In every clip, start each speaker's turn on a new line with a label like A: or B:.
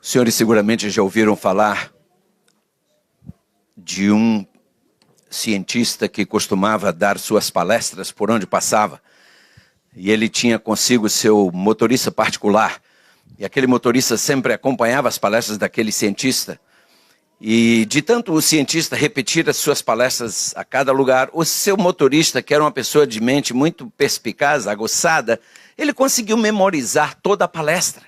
A: Os senhores seguramente já ouviram falar de um cientista que costumava dar suas palestras por onde passava. E ele tinha consigo seu motorista particular. E aquele motorista sempre acompanhava as palestras daquele cientista. E de tanto o cientista repetir as suas palestras a cada lugar, o seu motorista, que era uma pessoa de mente muito perspicaz, aguçada, ele conseguiu memorizar toda a palestra.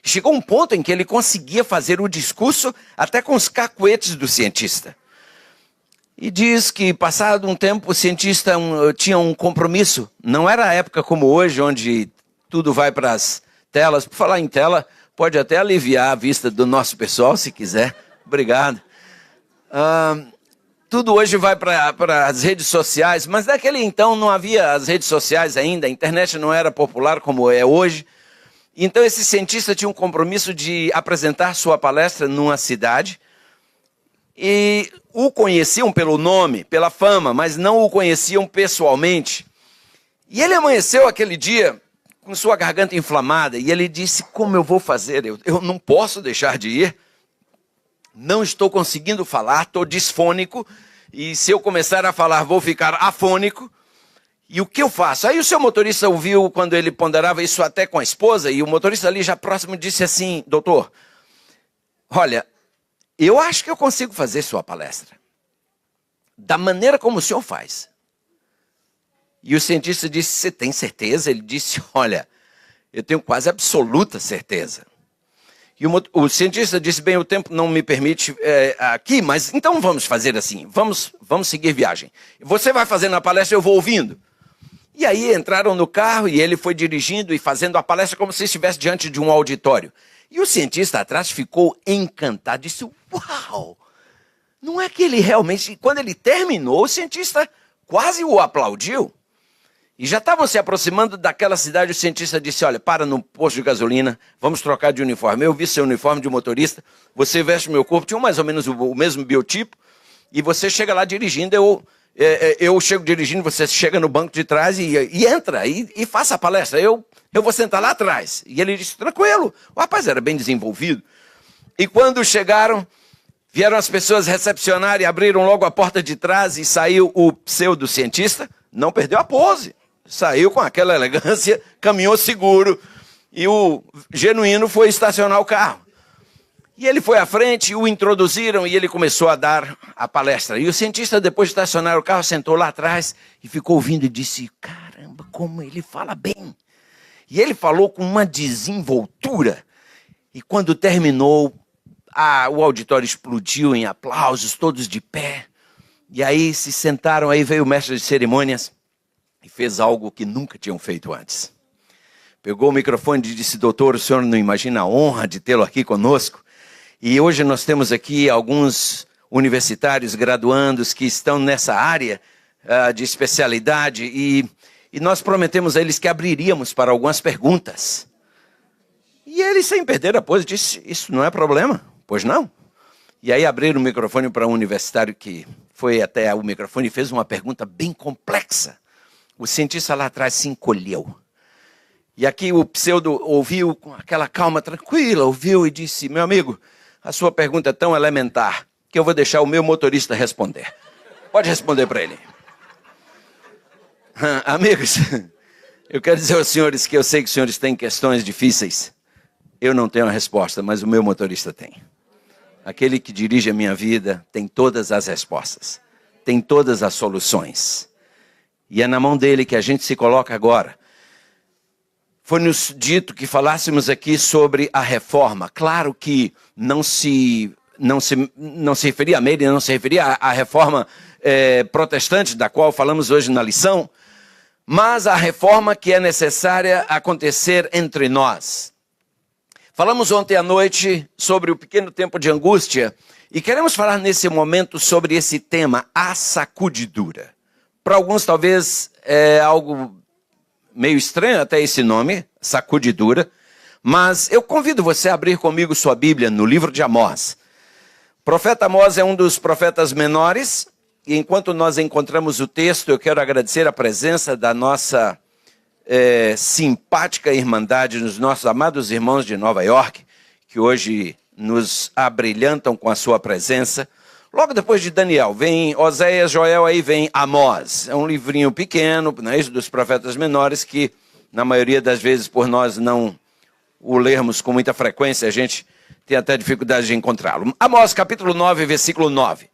A: Chegou um ponto em que ele conseguia fazer o discurso até com os cacuetes do cientista. E diz que, passado um tempo, o cientista tinha um compromisso. Não era a época como hoje, onde tudo vai para as telas. Por falar em tela, pode até aliviar a vista do nosso pessoal, se quiser. Obrigado. Tudo hoje vai para as redes sociais, mas naquele então não havia as redes sociais ainda, a internet não era popular como é hoje. Então esse cientista tinha um compromisso de apresentar sua palestra numa cidade e o conheciam pelo nome, pela fama, mas não o conheciam pessoalmente. E ele amanheceu aquele dia com sua garganta inflamada e ele disse: como eu vou fazer? Eu não posso deixar de ir. Não estou conseguindo falar, estou disfônico, e se eu começar a falar vou ficar afônico. E o que eu faço? Aí o seu motorista ouviu quando ele ponderava isso até com a esposa, e o motorista ali já próximo disse assim: doutor, olha, eu acho que eu consigo fazer sua palestra, da maneira como o senhor faz. E o cientista disse: você tem certeza? Ele disse: olha, eu tenho quase absoluta certeza. E o cientista disse: bem, o tempo não me permite aqui, mas então vamos fazer assim, vamos seguir viagem. Você vai fazendo a palestra, eu vou ouvindo. E aí entraram no carro e ele foi dirigindo e fazendo a palestra como se estivesse diante de um auditório. E o cientista atrás ficou encantado, disse: uau! Não é que ele realmente... Quando ele terminou, o cientista quase o aplaudiu. E já estavam se aproximando daquela cidade, o cientista disse: olha, para no posto de gasolina, vamos trocar de uniforme. Eu vi seu uniforme de motorista, você veste meu corpo, tinha mais ou menos o mesmo biotipo, e você chega lá dirigindo, eu chego dirigindo, você chega no banco de trás e entra, e faça a palestra, eu vou sentar lá atrás. E ele disse: tranquilo, o rapaz era bem desenvolvido. E quando chegaram, vieram as pessoas recepcionar e abriram logo a porta de trás e saiu o pseudo-cientista, não perdeu a pose. Saiu com aquela elegância, caminhou seguro, e o genuíno foi estacionar o carro. E ele foi à frente, o introduziram e ele começou a dar a palestra. E o cientista, depois de estacionar o carro, sentou lá atrás e ficou ouvindo e disse: caramba, como ele fala bem. E ele falou com uma desenvoltura. E quando terminou, o auditório explodiu em aplausos, todos de pé. E aí se sentaram, aí veio o mestre de cerimônias e fez algo que nunca tinham feito antes. Pegou o microfone e disse: doutor, o senhor não imagina a honra de tê-lo aqui conosco? E hoje nós temos aqui alguns universitários graduandos que estão nessa área de especialidade e nós prometemos a eles que abriríamos para algumas perguntas. E ele, sem perder a pose, disse: isso não é problema, pois não? E aí abriram o microfone para um universitário que foi até o microfone e fez uma pergunta bem complexa. O cientista lá atrás se encolheu. E aqui o pseudo ouviu com aquela calma tranquila, ouviu e disse: meu amigo, a sua pergunta é tão elementar que eu vou deixar o meu motorista responder. Pode responder para ele. Amigos, eu quero dizer aos senhores que eu sei que os senhores têm questões difíceis. Eu não tenho a resposta, mas o meu motorista tem. Aquele que dirige a minha vida tem todas as respostas, tem todas as soluções. E é na mão dele que a gente se coloca agora. Foi-nos dito que falássemos aqui sobre a reforma. Claro que não se referia a Meire, não se referia à reforma protestante, da qual falamos hoje na lição, mas a reforma que é necessária acontecer entre nós. Falamos ontem à noite sobre o pequeno tempo de angústia e queremos falar nesse momento sobre esse tema, a sacudidura. Para alguns talvez é algo meio estranho até esse nome, sacudidura, mas eu convido você a abrir comigo sua Bíblia no livro de Amós. O profeta Amós é um dos profetas menores, e enquanto nós encontramos o texto, eu quero agradecer a presença da nossa simpática irmandade, dos nossos amados irmãos de Nova York, que hoje nos abrilhantam com a sua presença. Logo depois de Daniel, vem Oséias, Joel, aí vem Amós. É um livrinho pequeno, não é isso, dos profetas menores, que na maioria das vezes, por nós não o lermos com muita frequência, a gente tem até dificuldade de encontrá-lo. Amós, capítulo 9, versículo 9.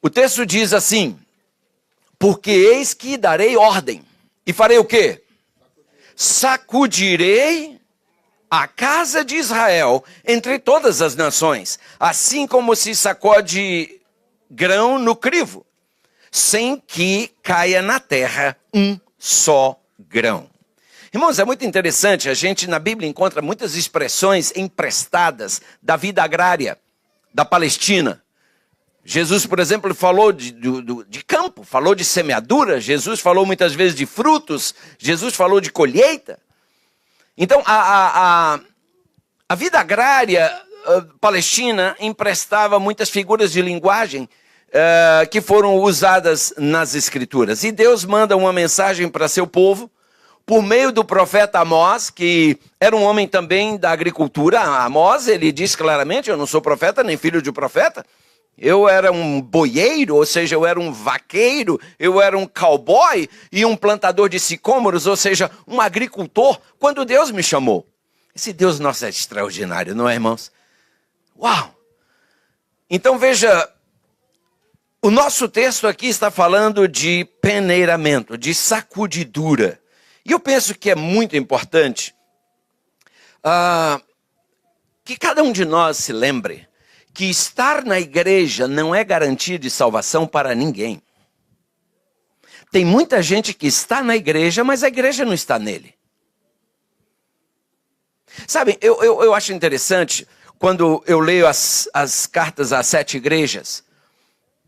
A: O texto diz assim: porque eis que darei ordem, e farei o quê? Sacudirei a casa de Israel entre todas as nações, assim como se sacode grão no crivo, sem que caia na terra um só grão. Irmãos, é muito interessante, a gente na Bíblia encontra muitas expressões emprestadas da vida agrária da Palestina. Jesus, por exemplo, falou de campo, falou de semeadura, Jesus falou muitas vezes de frutos, Jesus falou de colheita. Então, a vida agrária palestina emprestava muitas figuras de linguagem que foram usadas nas Escrituras. E Deus manda uma mensagem para seu povo, por meio do profeta Amós, que era um homem também da agricultura. Amós, ele diz claramente: eu não sou profeta, nem filho de profeta. Eu era um boieiro, ou seja, eu era um vaqueiro, eu era um cowboy e um plantador de sicômoros, ou seja, um agricultor, quando Deus me chamou. Esse Deus nosso é extraordinário, não é, irmãos? Uau! Então veja, o nosso texto aqui está falando de peneiramento, de sacudidura. E eu penso que é muito importante que cada um de nós se lembre que estar na igreja não é garantia de salvação para ninguém. Tem muita gente que está na igreja, mas a igreja não está nele. Sabe, eu acho interessante quando eu leio as cartas às 7 igrejas.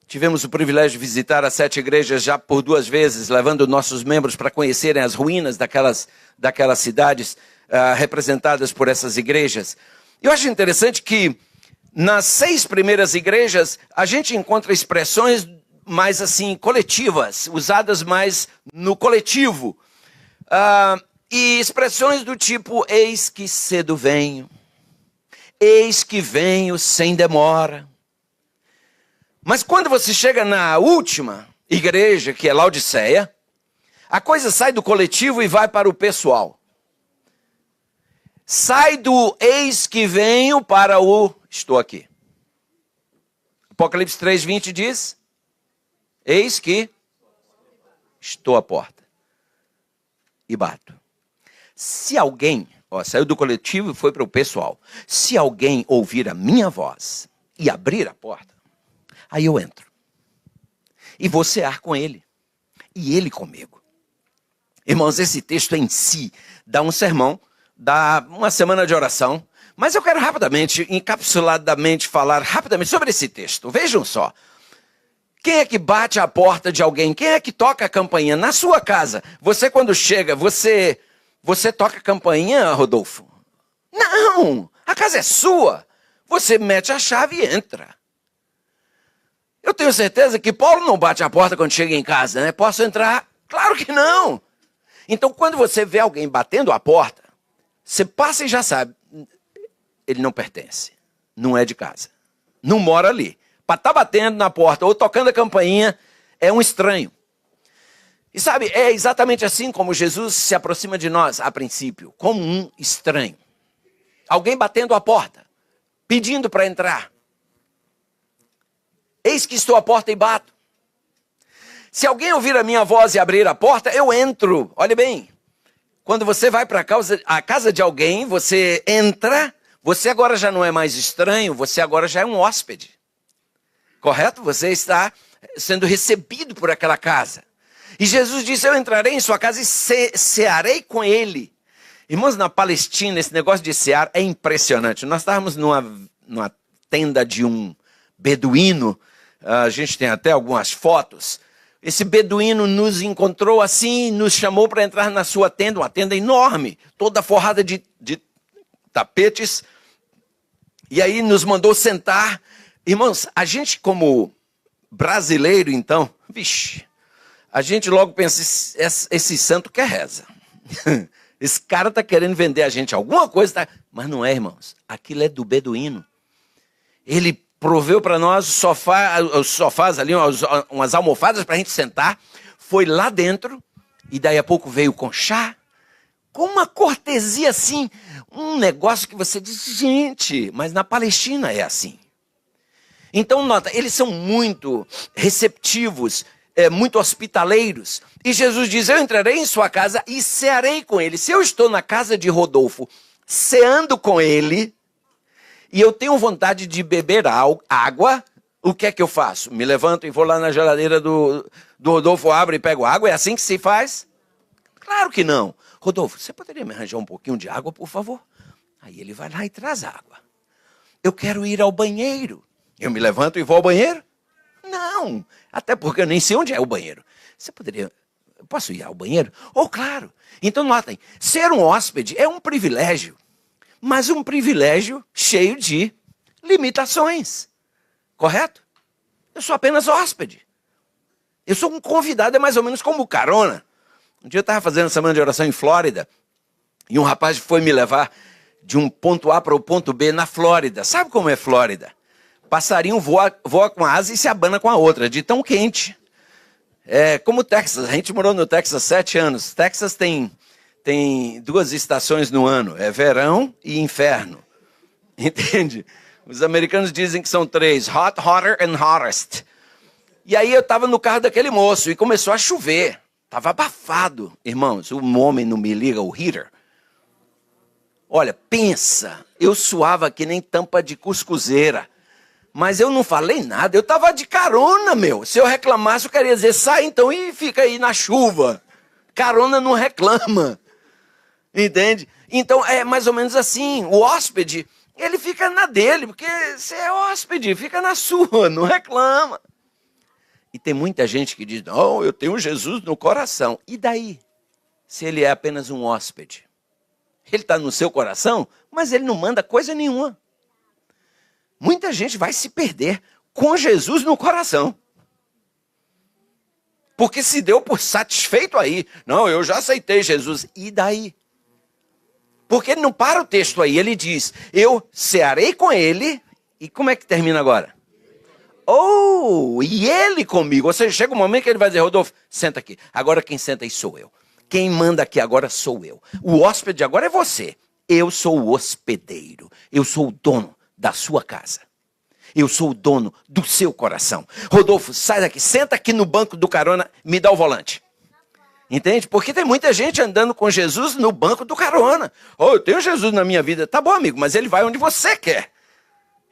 A: Tivemos o privilégio de visitar as 7 igrejas já por 2 vezes, levando nossos membros para conhecerem as ruínas daquelas cidades representadas por essas igrejas. Eu acho interessante que nas 6 primeiras igrejas, a gente encontra expressões mais assim, coletivas, usadas mais no coletivo. E expressões do tipo: eis que cedo venho, eis que venho sem demora. Mas quando você chega na última igreja, que é Laodiceia, a coisa sai do coletivo e vai para o pessoal. Sai do eis que venho para o estou aqui. Apocalipse 3:20 diz: eis que estou à porta e bato. Se alguém, saiu do coletivo e foi para o pessoal. Se alguém ouvir a minha voz e abrir a porta, aí eu entro. E vou cear com ele. E ele comigo. Irmãos, esse texto em si dá um sermão, dá uma semana de oração. Mas eu quero rapidamente, encapsuladamente, falar rapidamente sobre esse texto. Vejam só. Quem é que bate a porta de alguém? Quem é que toca a campainha? Na sua casa. Você, quando chega, você toca a campainha, Rodolfo? Não! A casa é sua. Você mete a chave e entra. Eu tenho certeza que Paulo não bate a porta quando chega em casa, né? Posso entrar? Claro que não! Então, quando você vê alguém batendo a porta, você passa e já sabe. Ele não pertence, não é de casa, não mora ali. Para estar batendo na porta ou tocando a campainha, é um estranho. E sabe, é exatamente assim como Jesus se aproxima de nós, a princípio, como um estranho. Alguém batendo a porta, pedindo para entrar. Eis que estou à porta e bato. Se alguém ouvir a minha voz e abrir a porta, eu entro. Olha bem, quando você vai para a casa de alguém, você entra. Você agora já não é mais estranho, você agora já é um hóspede. Correto? Você está sendo recebido por aquela casa. E Jesus disse: eu entrarei em sua casa e cearei com ele. Irmãos, na Palestina, esse negócio de cear é impressionante. Nós estávamos numa tenda de um beduíno, a gente tem até algumas fotos. Esse beduíno nos encontrou assim, nos chamou para entrar na sua tenda, uma tenda enorme, toda forrada de tapetes. E aí nos mandou sentar. Irmãos, a gente como brasileiro, então, a gente logo pensa: esse santo quer reza. Esse cara está querendo vender a gente alguma coisa. Mas não é, irmãos. Aquilo é do beduíno. Ele proveu para nós os sofás ali, umas almofadas para a gente sentar. Foi lá dentro e daí a pouco veio com chá. Com uma cortesia assim, um negócio que você diz, gente, mas na Palestina é assim. Então, nota, eles são muito receptivos, muito hospitaleiros. E Jesus diz, eu entrarei em sua casa e cearei com ele. Se eu estou na casa de Rodolfo, ceando com ele, e eu tenho vontade de beber água, o que é que eu faço? Me levanto e vou lá na geladeira do Rodolfo, abro e pego água? É assim que se faz? Claro que não. Rodolfo, você poderia me arranjar um pouquinho de água, por favor? Aí ele vai lá e traz água. Eu quero ir ao banheiro. Eu me levanto e vou ao banheiro? Não, até porque eu nem sei onde é o banheiro. Eu posso ir ao banheiro? Oh, claro. Então notem, ser um hóspede é um privilégio, mas um privilégio cheio de limitações. Correto? Eu sou apenas hóspede. Eu sou um convidado, é mais ou menos como carona. Um dia eu estava fazendo semana de oração em Flórida, e um rapaz foi me levar de um ponto A para o ponto B na Flórida. Sabe como é Flórida? Passarinho voa com a asa e se abana com a outra, de tão quente. É como Texas, a gente morou no Texas 7 anos. Texas tem 2 estações no ano, é verão e inverno. Entende? Os americanos dizem que são 3, hot, hotter and hottest. E aí eu estava no carro daquele moço e começou a chover. Estava abafado, irmãos, o homem não me liga, o heater. Olha, pensa, eu suava que nem tampa de cuscuzeira. Mas eu não falei nada, eu estava de carona, meu. Se eu reclamasse, eu queria dizer, sai então e fica aí na chuva. Carona não reclama, entende? Então é mais ou menos assim, o hóspede, ele fica na dele, porque você é hóspede, fica na sua, não reclama. E tem muita gente que diz, não, eu tenho Jesus no coração. E daí? Se ele é apenas um hóspede? Ele está no seu coração, mas ele não manda coisa nenhuma. Muita gente vai se perder com Jesus no coração. Porque se deu por satisfeito aí. Não, eu já aceitei Jesus. E daí? Porque ele não para o texto aí. Ele diz, eu cearei com ele. E como é que termina agora? Oh, e ele comigo. Ou seja, chega um momento que ele vai dizer, Rodolfo, senta aqui. Agora quem senta aí sou eu. Quem manda aqui agora sou eu. O hóspede agora é você. Eu sou o hospedeiro. Eu sou o dono da sua casa. Eu sou o dono do seu coração. Rodolfo, sai daqui, senta aqui no banco do carona, me dá o volante. Entende? Porque tem muita gente andando com Jesus no banco do carona. Oh, eu tenho Jesus na minha vida. Tá bom, amigo, mas ele vai onde você quer.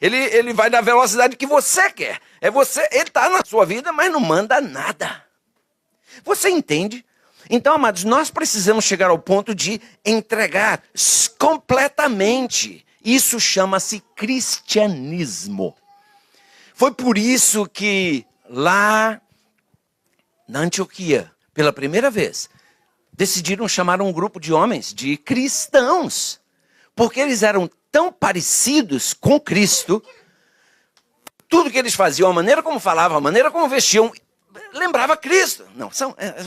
A: Ele vai na velocidade que você quer. Ele está na sua vida, mas não manda nada. Você entende? Então, amados, nós precisamos chegar ao ponto de entregar completamente. Isso chama-se cristianismo. Foi por isso que lá na Antioquia, pela primeira vez, decidiram chamar um grupo de homens de cristãos. Porque eles eram tão parecidos com Cristo, tudo que eles faziam, a maneira como falavam, a maneira como vestiam, lembrava Cristo. Não,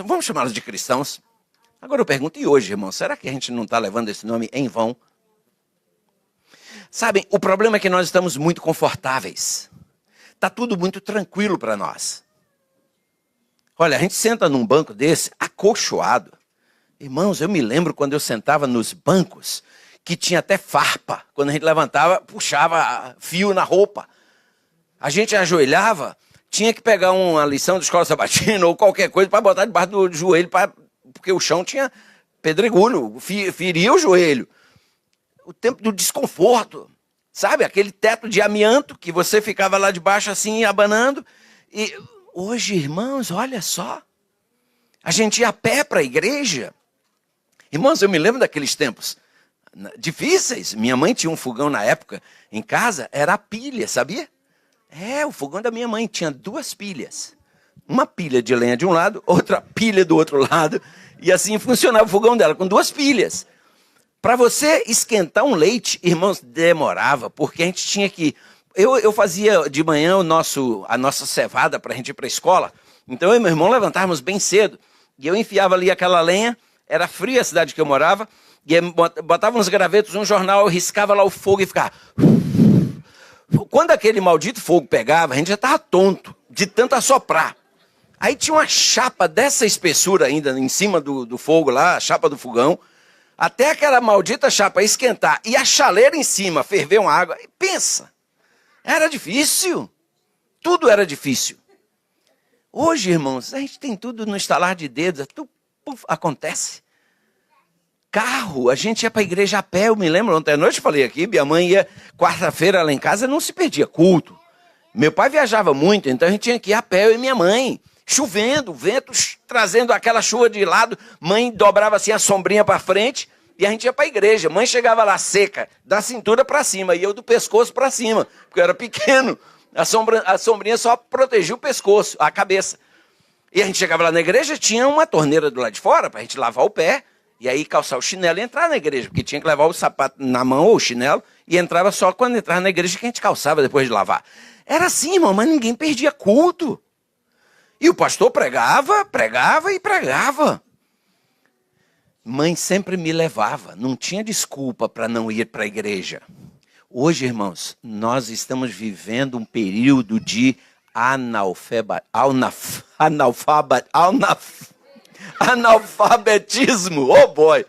A: vamos chamá-los de cristãos. Agora eu pergunto, e hoje, irmão, será que a gente não está levando esse nome em vão? Sabem, o problema é que nós estamos muito confortáveis. Está tudo muito tranquilo para nós. Olha, a gente senta num banco desse, acolchoado. Irmãos, eu me lembro quando eu sentava nos bancos, que tinha até farpa. Quando a gente levantava, puxava fio na roupa. A gente ajoelhava, tinha que pegar uma lição de escola sabatina ou qualquer coisa para botar debaixo do joelho, porque o chão tinha pedregulho, feria o joelho. O tempo do desconforto, sabe? Aquele teto de amianto que você ficava lá debaixo assim, abanando. E hoje, irmãos, olha só. A gente ia a pé para a igreja. Irmãos, eu me lembro daqueles tempos difíceis. Minha mãe tinha um fogão na época em casa, era a pilha, sabia? O fogão da minha mãe tinha 2 pilhas. Uma pilha de lenha de um lado, outra pilha do outro lado. E assim funcionava o fogão dela, com 2 pilhas. Para você esquentar um leite, irmãos, demorava, porque a gente tinha que... Eu fazia de manhã a nossa cevada para a gente ir para a escola. Então eu e meu irmão levantávamos bem cedo. E eu enfiava ali aquela lenha, era fria a cidade que eu morava. E botava nos gravetos um jornal, riscava lá o fogo e ficava... Quando aquele maldito fogo pegava, a gente já estava tonto de tanto assoprar. Aí tinha uma chapa dessa espessura ainda em cima do fogo lá, a chapa do fogão, até aquela maldita chapa esquentar e a chaleira em cima ferver uma água. E pensa, era difícil, tudo era difícil. Hoje, irmãos, a gente tem tudo no estalar de dedos, tudo acontece. Carro, a gente ia para a igreja a pé, eu me lembro, ontem à noite eu falei aqui, minha mãe ia quarta-feira lá em casa, não se perdia culto. Meu pai viajava muito, então a gente tinha que ir a pé, eu e minha mãe, chovendo, vento trazendo aquela chuva de lado, mãe dobrava assim a sombrinha para frente e a gente ia para a igreja. Mãe chegava lá seca, da cintura para cima, e eu do pescoço para cima, porque eu era pequeno, a sombrinha só protegia o pescoço, a cabeça. E a gente chegava lá na igreja, tinha uma torneira do lado de fora para a gente lavar o pé, e aí calçar o chinelo e entrar na igreja, porque tinha que levar o sapato na mão ou o chinelo, e entrava só quando entrava na igreja que a gente calçava depois de lavar. Era assim, irmão, mas ninguém perdia culto. E o pastor pregava e pregava. Mãe sempre me levava, não tinha desculpa para não ir para a igreja. Hoje, irmãos, nós estamos vivendo um período de analfabetismo. Oh boy!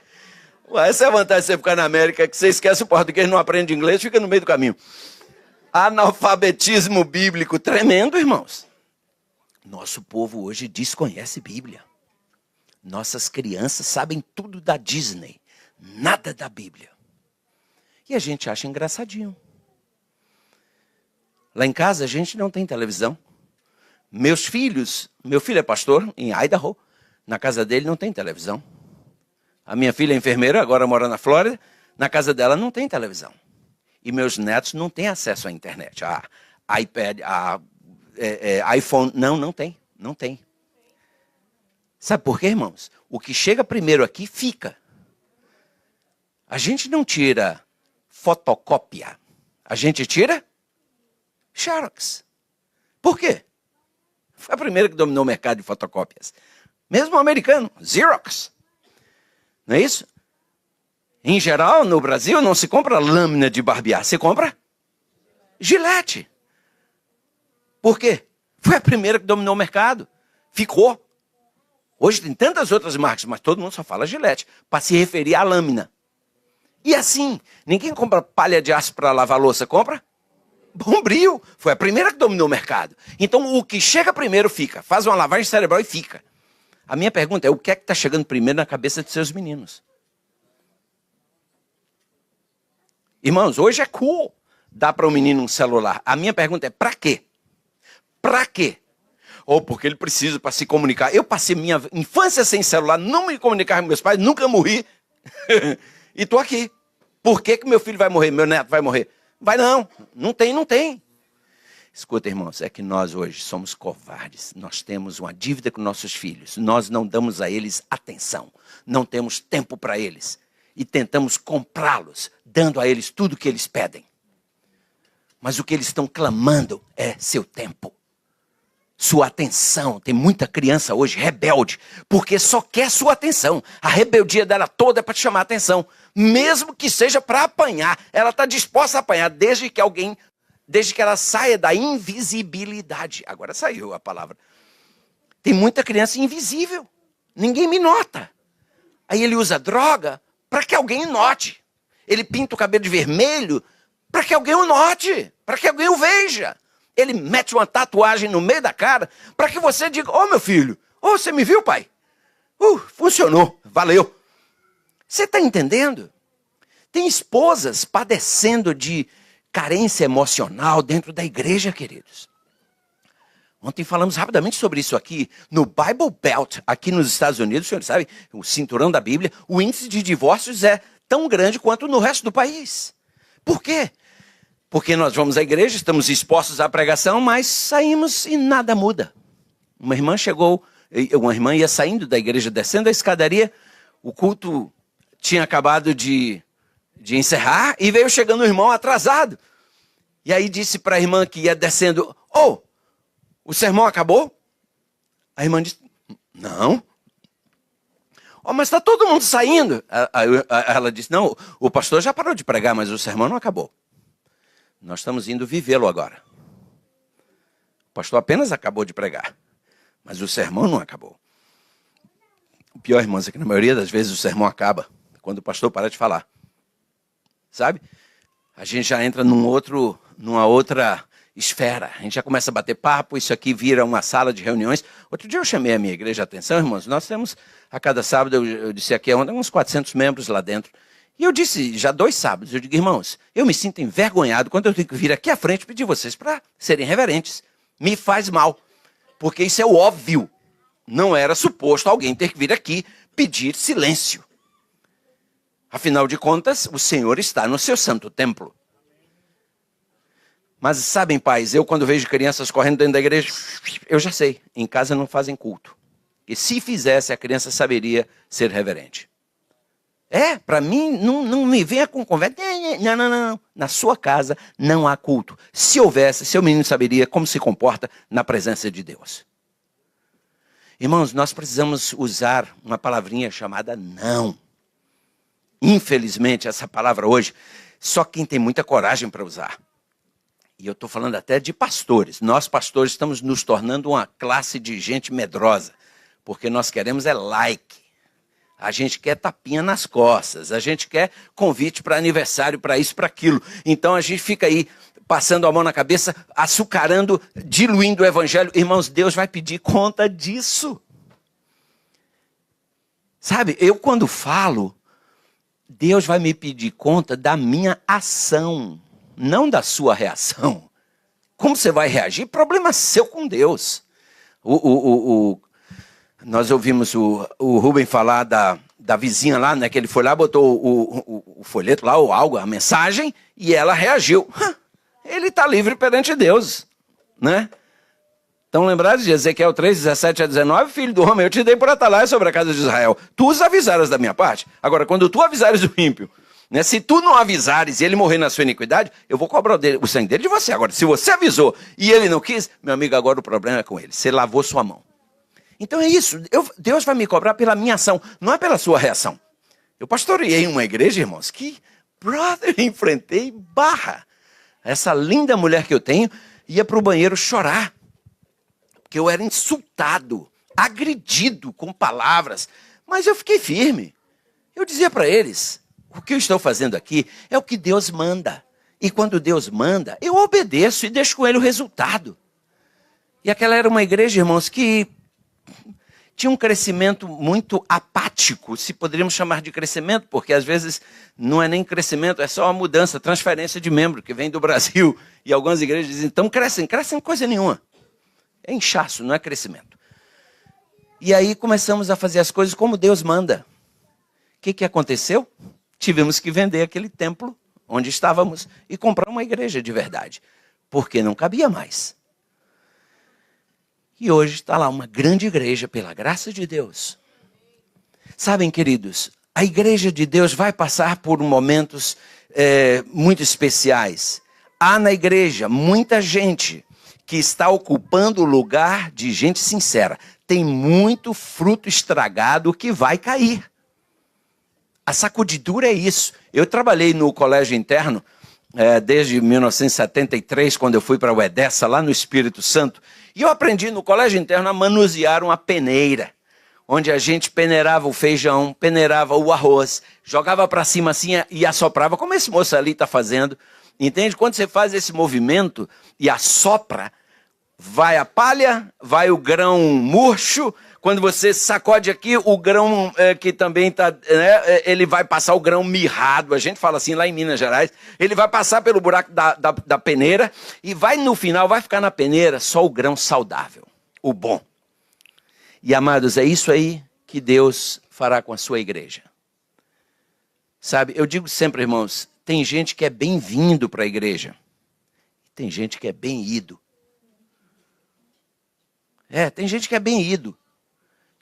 A: Essa é a vantagem de você ficar na América, que você esquece o português, não aprende inglês, fica no meio do caminho. Analfabetismo bíblico tremendo, irmãos. Nosso povo hoje desconhece Bíblia. Nossas crianças sabem tudo da Disney, nada da Bíblia. E a gente acha engraçadinho. Lá em casa a gente não tem televisão. Meu filho é pastor em Idaho, na casa dele não tem televisão. A minha filha é enfermeira, agora mora na Flórida, na casa dela não tem televisão. E meus netos não têm acesso à internet, a iPad, iPhone, não tem. Sabe por quê, irmãos? O que chega primeiro aqui fica. A gente não tira fotocópia, a gente tira Xerox. Por quê? Foi a primeira que dominou o mercado de fotocópias. Mesmo o americano, Xerox. Não é isso? Em geral, no Brasil, não se compra lâmina de barbear, se compra Gillette. Por quê? Foi a primeira que dominou o mercado. Ficou. Hoje tem tantas outras marcas, mas todo mundo só fala Gillette, para se referir à lâmina. E assim, ninguém compra palha de aço para lavar louça, compra Bombril. Foi a primeira que dominou o mercado. Então, o que chega primeiro fica. Faz uma lavagem cerebral e fica. A minha pergunta é, o que é que está chegando primeiro na cabeça de seus meninos? Irmãos, hoje é cool dar para o menino um celular. A minha pergunta é, para quê? Para quê? Ou porque ele precisa para se comunicar. Eu passei minha infância sem celular, não me comunicar com meus pais, nunca morri. E estou aqui. Por que meu filho vai morrer, meu neto vai morrer? Vai não tem. Escuta, irmãos, é que nós hoje somos covardes. Nós temos uma dívida com nossos filhos. Nós não damos a eles atenção. Não temos tempo para eles. E tentamos comprá-los, dando a eles tudo o que eles pedem. Mas o que eles estão clamando é seu tempo. Sua atenção. Tem muita criança hoje rebelde, porque só quer sua atenção. A rebeldia dela toda é para te chamar a atenção. Mesmo que seja para apanhar. Ela está disposta a apanhar desde que ela saia da invisibilidade. Agora saiu a palavra. Tem muita criança invisível. Ninguém me nota. Aí ele usa droga para que alguém note. Ele pinta o cabelo de vermelho para que alguém o note. Para que alguém o veja. Ele mete uma tatuagem no meio da cara para que você diga, ô meu filho, você me viu, pai? Funcionou, valeu. Você está entendendo? Tem esposas padecendo de carência emocional dentro da igreja, queridos. Ontem falamos rapidamente sobre isso aqui. No Bible Belt, aqui nos Estados Unidos, o senhor sabe, o cinturão da Bíblia, o índice de divórcios é tão grande quanto no resto do país. Por quê? Porque nós vamos à igreja, estamos expostos à pregação, mas saímos e nada muda. Uma irmã ia saindo da igreja, descendo a escadaria, o culto tinha acabado de encerrar e veio chegando o irmão atrasado. E aí disse para a irmã que ia descendo, o sermão acabou? A irmã disse, não. Oh, mas está todo mundo saindo. Ela disse, não, o pastor já parou de pregar, mas o sermão não acabou. Nós estamos indo vivê-lo agora. O pastor apenas acabou de pregar, mas o sermão não acabou. O pior, irmãos, é que na maioria das vezes o sermão acaba quando o pastor para de falar. Sabe? A gente já entra numa outra esfera. A gente já começa a bater papo, isso aqui vira uma sala de reuniões. Outro dia eu chamei a minha igreja a atenção, irmãos. Nós temos, a cada sábado, eu disse aqui, uns 400 membros lá dentro. E eu disse, já 2 sábados, eu digo, irmãos, eu me sinto envergonhado quando eu tenho que vir aqui à frente e pedir vocês para serem reverentes. Me faz mal, porque isso é o óbvio. Não era suposto alguém ter que vir aqui pedir silêncio. Afinal de contas, o Senhor está no seu santo templo. Mas sabem, pais, eu quando vejo crianças correndo dentro da igreja, eu já sei, em casa não fazem culto. E se fizesse, a criança saberia ser reverente. Para mim, não me venha com conversa. Não. Na sua casa não há culto. Se houvesse, seu menino saberia como se comporta na presença de Deus. Irmãos, nós precisamos usar uma palavrinha chamada não. Infelizmente, essa palavra hoje, só quem tem muita coragem para usar. E eu estou falando até de pastores. Nós, pastores, estamos nos tornando uma classe de gente medrosa. Porque nós queremos like. A gente quer tapinha nas costas. A gente quer convite para aniversário, para isso, para aquilo. Então a gente fica aí passando a mão na cabeça, açucarando, diluindo o evangelho. Irmãos, Deus vai pedir conta disso. Sabe, eu quando falo, Deus vai me pedir conta da minha ação, não da sua reação. Como você vai reagir? Problema seu com Deus. Nós ouvimos o Rubem falar da vizinha lá, né? Que ele foi lá, botou o folheto lá, ou algo, a mensagem, e ela reagiu. Ele está livre perante Deus, né? Estão lembrados de Ezequiel 3, 17 a 19? Filho do homem, eu te dei por atalaia sobre a casa de Israel. Tu os avisaras da minha parte. Agora, quando tu avisares o ímpio, né? Se tu não avisares e ele morrer na sua iniquidade, eu vou cobrar o sangue dele de você. Agora, se você avisou e ele não quis, meu amigo, agora o problema é com ele. Você lavou sua mão. Então é isso. Deus vai me cobrar pela minha ação, não é pela sua reação. Eu pastoreei uma igreja, irmãos, que, enfrentei barra. Essa linda mulher que eu tenho ia para o banheiro chorar. Porque eu era insultado, agredido com palavras. Mas eu fiquei firme. Eu dizia para eles, o que eu estou fazendo aqui é o que Deus manda. E quando Deus manda, eu obedeço e deixo com ele o resultado. E aquela era uma igreja, irmãos, que tinha um crescimento muito apático, se poderíamos chamar de crescimento, porque às vezes não é nem crescimento, é só uma mudança, transferência de membro, que vem do Brasil. E algumas igrejas dizem, então crescem coisa nenhuma. É inchaço, não é crescimento. E aí começamos a fazer as coisas como Deus manda. O que aconteceu? Tivemos que vender aquele templo onde estávamos e comprar uma igreja de verdade, porque não cabia mais. E hoje está lá uma grande igreja, pela graça de Deus. Sabem, queridos, a igreja de Deus vai passar por momentos muito especiais. Há na igreja muita gente que está ocupando o lugar de gente sincera. Tem muito fruto estragado que vai cair. A sacudidura é isso. Eu trabalhei no colégio interno desde 1973, quando eu fui para o Edessa, lá no Espírito Santo. E eu aprendi no colégio interno a manusear uma peneira, onde a gente peneirava o feijão, peneirava o arroz, jogava para cima assim e assoprava, como esse moço ali está fazendo. Entende? Quando você faz esse movimento e assopra, vai a palha, vai o grão murcho. Quando você sacode aqui, o grão que também está, ele vai passar o grão mirrado, a gente fala assim lá em Minas Gerais, ele vai passar pelo buraco da peneira e no final vai ficar na peneira só o grão saudável, o bom. E amados, é isso aí que Deus fará com a sua igreja. Sabe, eu digo sempre, irmãos, tem gente que é bem-vindo para a igreja, tem gente que é bem-ido. Tem gente que é bem-ido.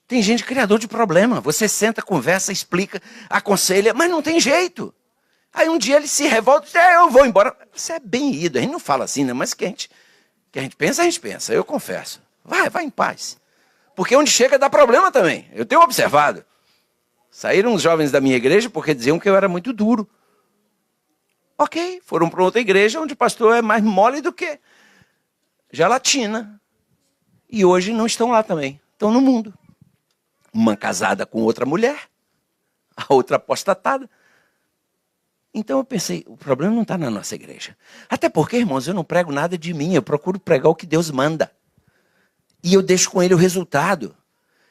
A: Tem gente criador de problema. Você senta, conversa, explica, aconselha, mas não tem jeito. Aí um dia ele se revolta e diz, eu vou embora. Você é bem-ido. A gente não fala assim, né? Mas que a gente pensa, eu confesso. Vai em paz. Porque onde chega dá problema também. Eu tenho observado. Saíram os jovens da minha igreja porque diziam que eu era muito duro. Ok, foram para outra igreja onde o pastor é mais mole do que gelatina. E hoje não estão lá também, estão no mundo. Uma casada com outra mulher, a outra apostatada. Então eu pensei, o problema não está na nossa igreja. Até porque, irmãos, eu não prego nada de mim, eu procuro pregar o que Deus manda. E eu deixo com ele o resultado.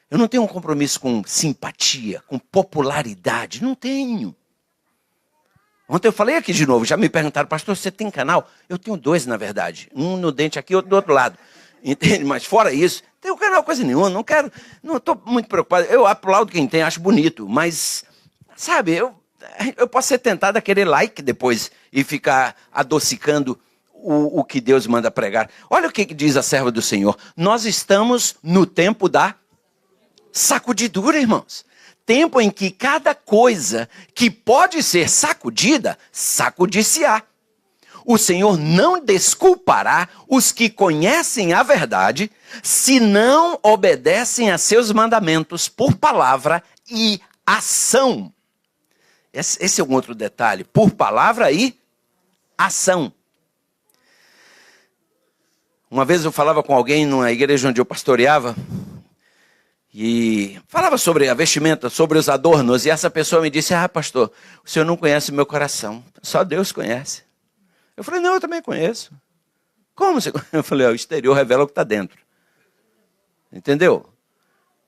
A: Eu não tenho um compromisso com simpatia, com popularidade, não tenho. Ontem eu falei aqui de novo, já me perguntaram, pastor, você tem canal? Eu tenho 2, na verdade. Um no dente aqui, outro do outro lado. Entende? Mas fora isso, não tenho canal coisa nenhuma, não estou muito preocupado. Eu aplaudo quem tem, acho bonito, mas, sabe, eu posso ser tentado a querer like depois e ficar adocicando o que Deus manda pregar. Olha o que diz a serva do Senhor. Nós estamos no tempo da sacudidura, irmãos. Tempo em que cada coisa que pode ser sacudida, sacudir-se-á. O Senhor não desculpará os que conhecem a verdade, se não obedecem a seus mandamentos por palavra e ação. Esse é um outro detalhe, por palavra e ação. Uma vez eu falava com alguém numa igreja onde eu pastoreava, e falava sobre a vestimenta, sobre os adornos, e essa pessoa me disse, pastor, o senhor não conhece o meu coração, só Deus conhece. Eu falei, não, eu também conheço. Como você conhece? Eu falei, o exterior revela o que está dentro. Entendeu?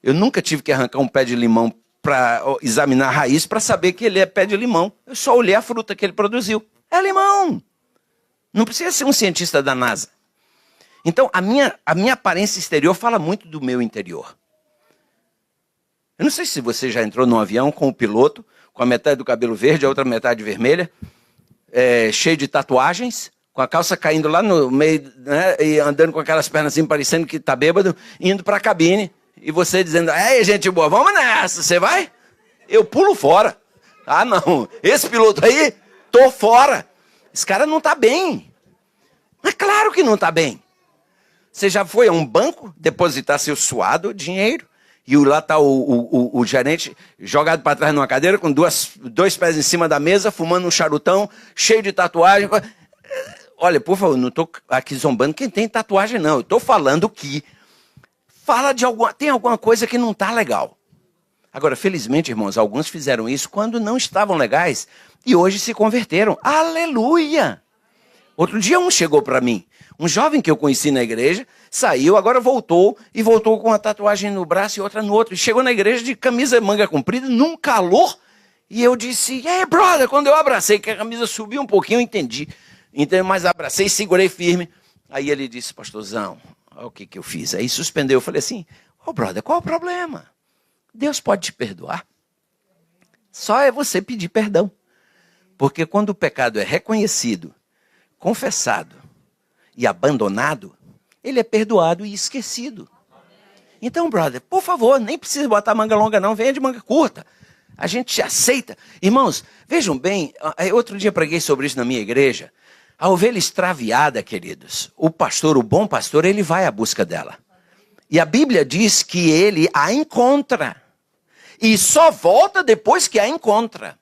A: Eu nunca tive que arrancar um pé de limão para examinar a raiz para saber que ele é pé de limão. Eu só olhei a fruta que ele produziu. É limão. Não precisa ser um cientista da NASA. Então, a minha aparência exterior fala muito do meu interior. Eu não sei se você já entrou num avião com o piloto, com a metade do cabelo verde, a outra metade vermelha, cheio de tatuagens, com a calça caindo lá no meio, né, e andando com aquelas pernas assim, parecendo que tá bêbado, indo para a cabine, e você dizendo, ei, gente boa, vamos nessa, você vai? Eu pulo fora. Ah, não, esse piloto aí, tô fora. Esse cara não tá bem. Mas claro que não tá bem. Você já foi a um banco depositar seu suado dinheiro? E lá está o gerente jogado para trás numa cadeira, com 2 pés em cima da mesa, fumando um charutão, cheio de tatuagem. Olha, por favor, não estou aqui zombando quem tem tatuagem, não. Eu estou falando que tem alguma coisa que não está legal. Agora, felizmente, irmãos, alguns fizeram isso quando não estavam legais e hoje se converteram. Aleluia! Outro dia um chegou para mim, um jovem que eu conheci na igreja, saiu, agora voltou com uma tatuagem no braço e outra no outro. E chegou na igreja de camisa manga comprida, num calor. E eu disse, brother, quando eu abracei, que a camisa subiu um pouquinho, eu entendi. Mas abracei, segurei firme. Aí ele disse, pastorzão, olha o que eu fiz. Aí suspendeu, eu falei assim, brother, qual o problema? Deus pode te perdoar. Só é você pedir perdão. Porque quando o pecado é reconhecido, confessado e abandonado, ele é perdoado e esquecido. Então, brother, por favor, nem precisa botar manga longa não, venha de manga curta. A gente aceita. Irmãos, vejam bem, outro dia preguei sobre isso na minha igreja. A ovelha extraviada, queridos, o bom pastor, ele vai à busca dela. E a Bíblia diz que ele a encontra. E só volta depois que a encontra.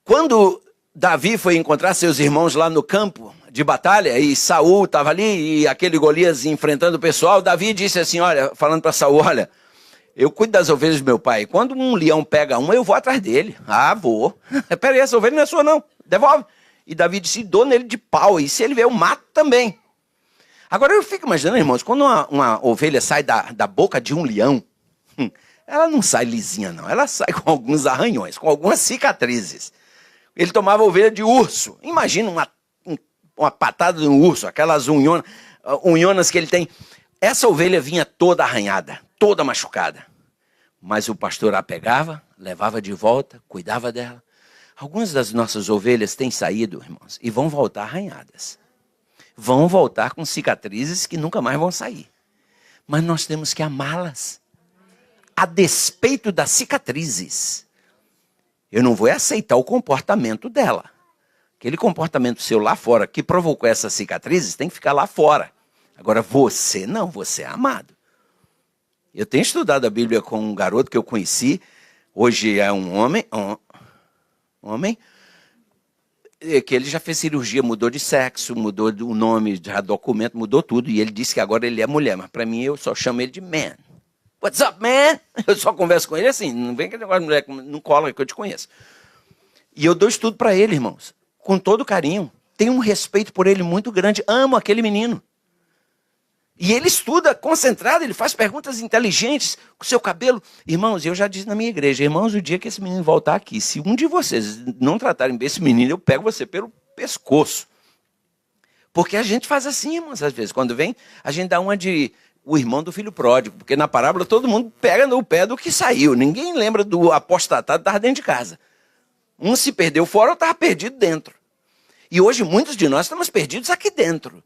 A: Quando Davi foi encontrar seus irmãos lá no campo de batalha, e Saul estava ali, e aquele Golias enfrentando o pessoal, Davi disse assim, olha, falando para Saul, olha, eu cuido das ovelhas do meu pai, quando um leão pega uma, eu vou atrás dele. Ah, vou. Peraí, essa ovelha não é sua não, devolve. E Davi disse, dou nele de pau, e se ele vier, eu mato também. Agora eu fico imaginando, irmãos, quando uma ovelha sai da boca de um leão, ela não sai lisinha não, ela sai com alguns arranhões, com algumas cicatrizes. Ele tomava ovelha de urso. Imagina uma patada de um urso, aquelas unhonas que ele tem. Essa ovelha vinha toda arranhada, toda machucada. Mas o pastor a pegava, levava de volta, cuidava dela. Algumas das nossas ovelhas têm saído, irmãos, e vão voltar arranhadas. Vão voltar com cicatrizes que nunca mais vão sair. Mas nós temos que amá-las. A despeito das cicatrizes. Eu não vou aceitar o comportamento dela. Aquele comportamento seu lá fora que provocou essas cicatrizes tem que ficar lá fora. Agora você não, você é amado. Eu tenho estudado a Bíblia com um garoto que eu conheci, hoje é um homem, que ele já fez cirurgia, mudou de sexo, mudou o nome, já documento, mudou tudo, e ele disse que agora ele é mulher, mas para mim eu só chamo ele de man. What's up, man? Eu só converso com ele assim, não vem aquele negócio de mulher, não cola que eu te conheço. E eu dou estudo para ele, irmãos, com todo carinho. Tenho um respeito por ele muito grande, amo aquele menino. E ele estuda concentrado, ele faz perguntas inteligentes com o seu cabelo. Irmãos, eu já disse na minha igreja, irmãos, o dia que esse menino voltar aqui, se um de vocês não tratarem bem esse menino, eu pego você pelo pescoço. Porque a gente faz assim, irmãos, às vezes. Quando vem, a gente dá uma de o irmão do filho pródigo. Porque na parábola todo mundo pega no pé do que saiu. Ninguém lembra do apostatado que estava dentro de casa. Um se perdeu fora, ou estava perdido dentro. E hoje muitos de nós estamos perdidos aqui dentro.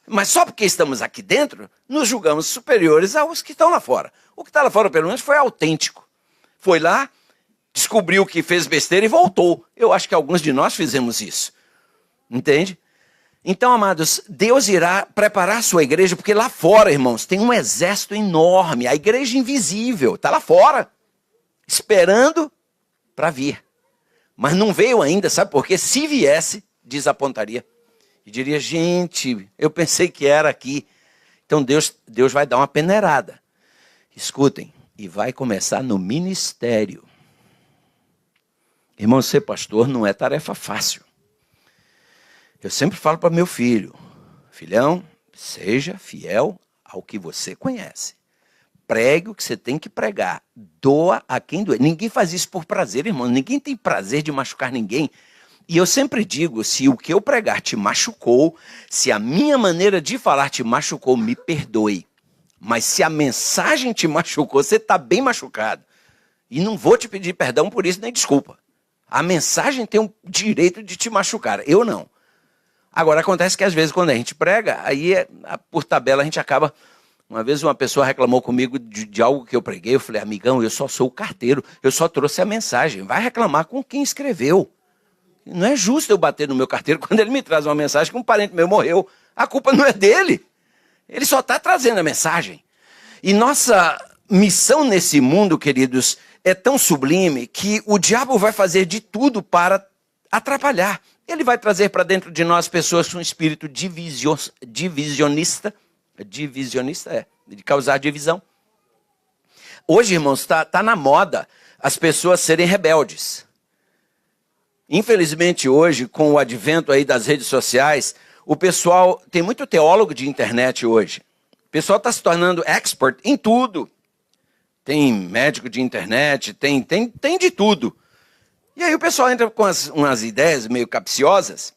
A: Mas só porque estamos aqui dentro, nos julgamos superiores aos que estão lá fora. O que está lá fora, pelo menos, foi autêntico. Foi lá, descobriu que fez besteira e voltou. Eu acho que alguns de nós fizemos isso. Entende? Então, amados, Deus irá preparar a sua igreja, porque lá fora, irmãos, tem um exército enorme. A igreja invisível está lá fora, esperando para vir. Mas não veio ainda, sabe por quê? Se viesse, desapontaria. E diria, gente, eu pensei que era aqui. Então Deus vai dar uma peneirada. Escutem, e vai começar no ministério. Irmão, ser pastor não é tarefa fácil. Eu sempre falo para meu filho, filhão, seja fiel ao que você conhece. Pregue o que você tem que pregar. Doa a quem doer. Ninguém faz isso por prazer, irmão. Ninguém tem prazer de machucar ninguém. E eu sempre digo, se o que eu pregar te machucou, se a minha maneira de falar te machucou, me perdoe. Mas se a mensagem te machucou, você está bem machucado. E não vou te pedir perdão por isso, nem desculpa. A mensagem tem o direito de te machucar, eu não. Agora, acontece que às vezes quando a gente prega, aí por tabela a gente acaba... Uma vez uma pessoa reclamou comigo de algo que eu preguei, eu falei, amigão, eu só sou o carteiro, eu só trouxe a mensagem, vai reclamar com quem escreveu. Não é justo eu bater no meu carteiro quando ele me traz uma mensagem que um parente meu morreu. A culpa não é dele. Ele só está trazendo a mensagem. E nossa missão nesse mundo, queridos, é tão sublime que o diabo vai fazer de tudo para atrapalhar. Ele vai trazer para dentro de nós pessoas com um espírito divisionista, de causar divisão. Hoje, irmãos, tá na moda as pessoas serem rebeldes. Infelizmente hoje, com o advento aí das redes sociais, o pessoal, tem muito teólogo de internet hoje. O pessoal está se tornando expert em tudo. Tem médico de internet, tem de tudo. E aí o pessoal entra com umas ideias meio capciosas.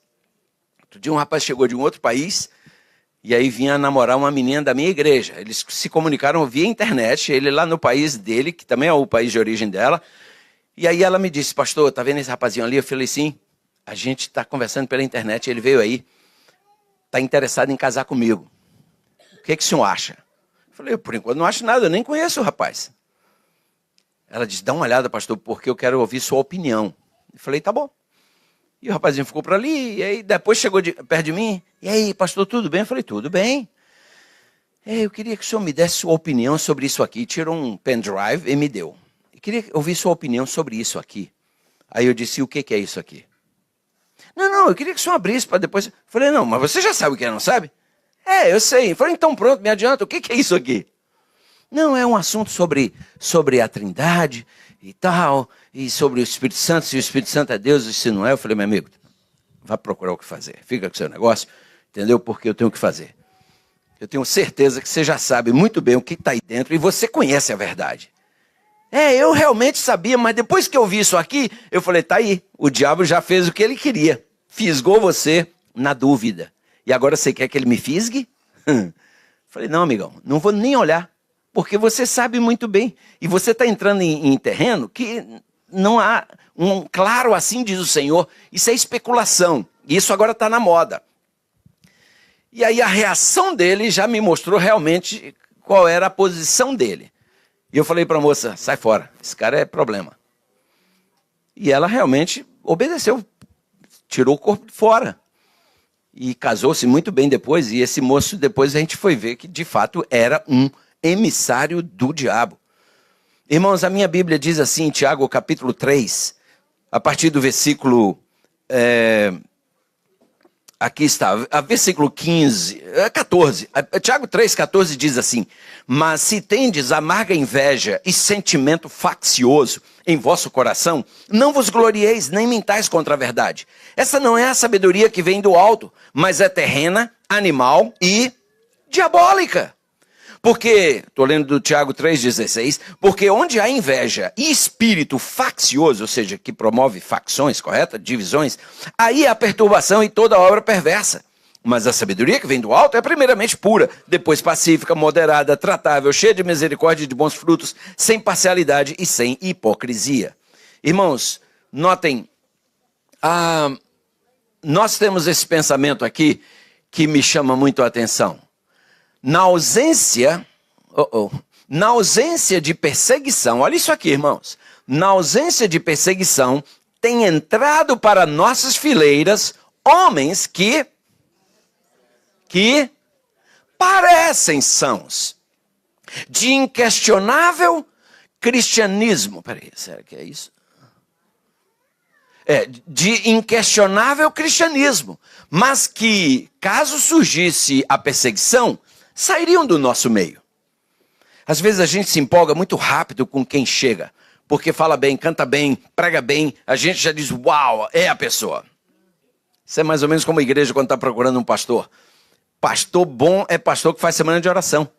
A: Outro dia um rapaz chegou de um outro país e aí vinha namorar uma menina da minha igreja. Eles se comunicaram via internet, ele lá no país dele, que também é o país de origem dela. E aí ela me disse, pastor, tá vendo esse rapazinho ali? Eu falei, sim, a gente está conversando pela internet, ele veio aí, está interessado em casar comigo. O que o senhor acha? Eu falei, por enquanto não acho nada, eu nem conheço o rapaz. Ela disse, dá uma olhada, pastor, porque eu quero ouvir sua opinião. Eu falei, tá bom. E o rapazinho ficou por ali, e aí depois chegou perto de mim, e aí, pastor, tudo bem? Eu falei, tudo bem. Eu queria que o senhor me desse sua opinião sobre isso aqui. Tirou um pendrive e me deu. Eu queria ouvir sua opinião sobre isso aqui. Aí eu disse, o que é isso aqui? Não, eu queria que o senhor abrisse para depois... Eu falei, não, mas você já sabe o que é, não sabe? Eu sei. Eu falei, então pronto, me adianta, o que é isso aqui? Não, é um assunto sobre a Trindade e tal, e sobre o Espírito Santo, se o Espírito Santo é Deus e se não é. Eu falei, meu amigo, vá procurar o que fazer. Fica com o seu negócio, entendeu? Porque eu tenho o que fazer. Eu tenho certeza que você já sabe muito bem o que está aí dentro e você conhece a verdade. Eu realmente sabia, mas depois que eu vi isso aqui, eu falei, tá aí, o diabo já fez o que ele queria. Fisgou você na dúvida. E agora você quer que ele me fisgue? Falei, não, amigão, não vou nem olhar, porque você sabe muito bem. E você está entrando em terreno que não há um claro assim, diz o Senhor. Isso é especulação. Isso agora está na moda. E aí a reação dele já me mostrou realmente qual era a posição dele. E eu falei para a moça, sai fora, esse cara é problema. E ela realmente obedeceu, tirou o corpo de fora. E casou-se muito bem depois, e esse moço depois a gente foi ver que de fato era um emissário do diabo. Irmãos, a minha Bíblia diz assim, Tiago capítulo 3, a partir do versículo... aqui está, versículo 14. Tiago 3,14 diz assim: mas se tendes amarga inveja e sentimento faccioso em vosso coração, não vos glorieis, nem mintais contra a verdade. Essa não é a sabedoria que vem do alto, mas é terrena, animal e diabólica. Porque, estou lendo do Tiago 3,16, porque onde há inveja e espírito faccioso, ou seja, que promove facções, correto? Divisões, aí há perturbação e toda obra perversa. Mas a sabedoria que vem do alto é primeiramente pura, depois pacífica, moderada, tratável, cheia de misericórdia e de bons frutos, sem parcialidade e sem hipocrisia. Irmãos, notem, nós temos esse pensamento aqui que me chama muito a atenção. Na ausência de perseguição, olha isso aqui, irmãos. Na ausência de perseguição, tem entrado para nossas fileiras homens que parecem sãos, de inquestionável cristianismo. Peraí, será que é isso? De inquestionável cristianismo, mas que, caso surgisse a perseguição, sairiam do nosso meio. Às vezes a gente se empolga muito rápido com quem chega, porque fala bem, canta bem, prega bem, a gente já diz, uau, é a pessoa. Isso é mais ou menos como a igreja quando está procurando um pastor. Pastor bom é pastor que faz semana de oração.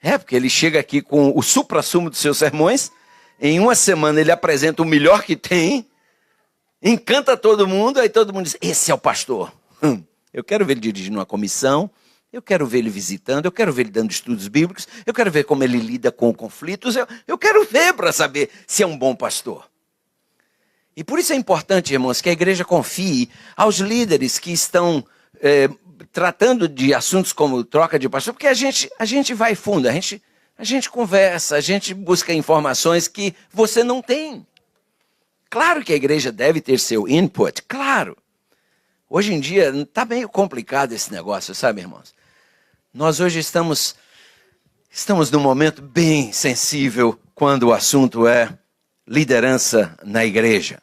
A: Porque ele chega aqui com o suprassumo dos seus sermões, em uma semana ele apresenta o melhor que tem, encanta todo mundo, aí todo mundo diz, esse é o pastor. Eu quero ver ele dirigindo uma comissão, eu quero ver ele visitando, eu quero ver ele dando estudos bíblicos, eu quero ver como ele lida com conflitos, eu quero ver para saber se é um bom pastor. E por isso é importante, irmãos, que a igreja confie aos líderes que estão tratando de assuntos como troca de pastor, porque a gente vai fundo, a gente conversa, a gente busca informações que você não tem. Claro que a igreja deve ter seu input, claro. Hoje em dia está meio complicado esse negócio, sabe, irmãos? Nós hoje estamos num momento bem sensível quando o assunto é liderança na igreja.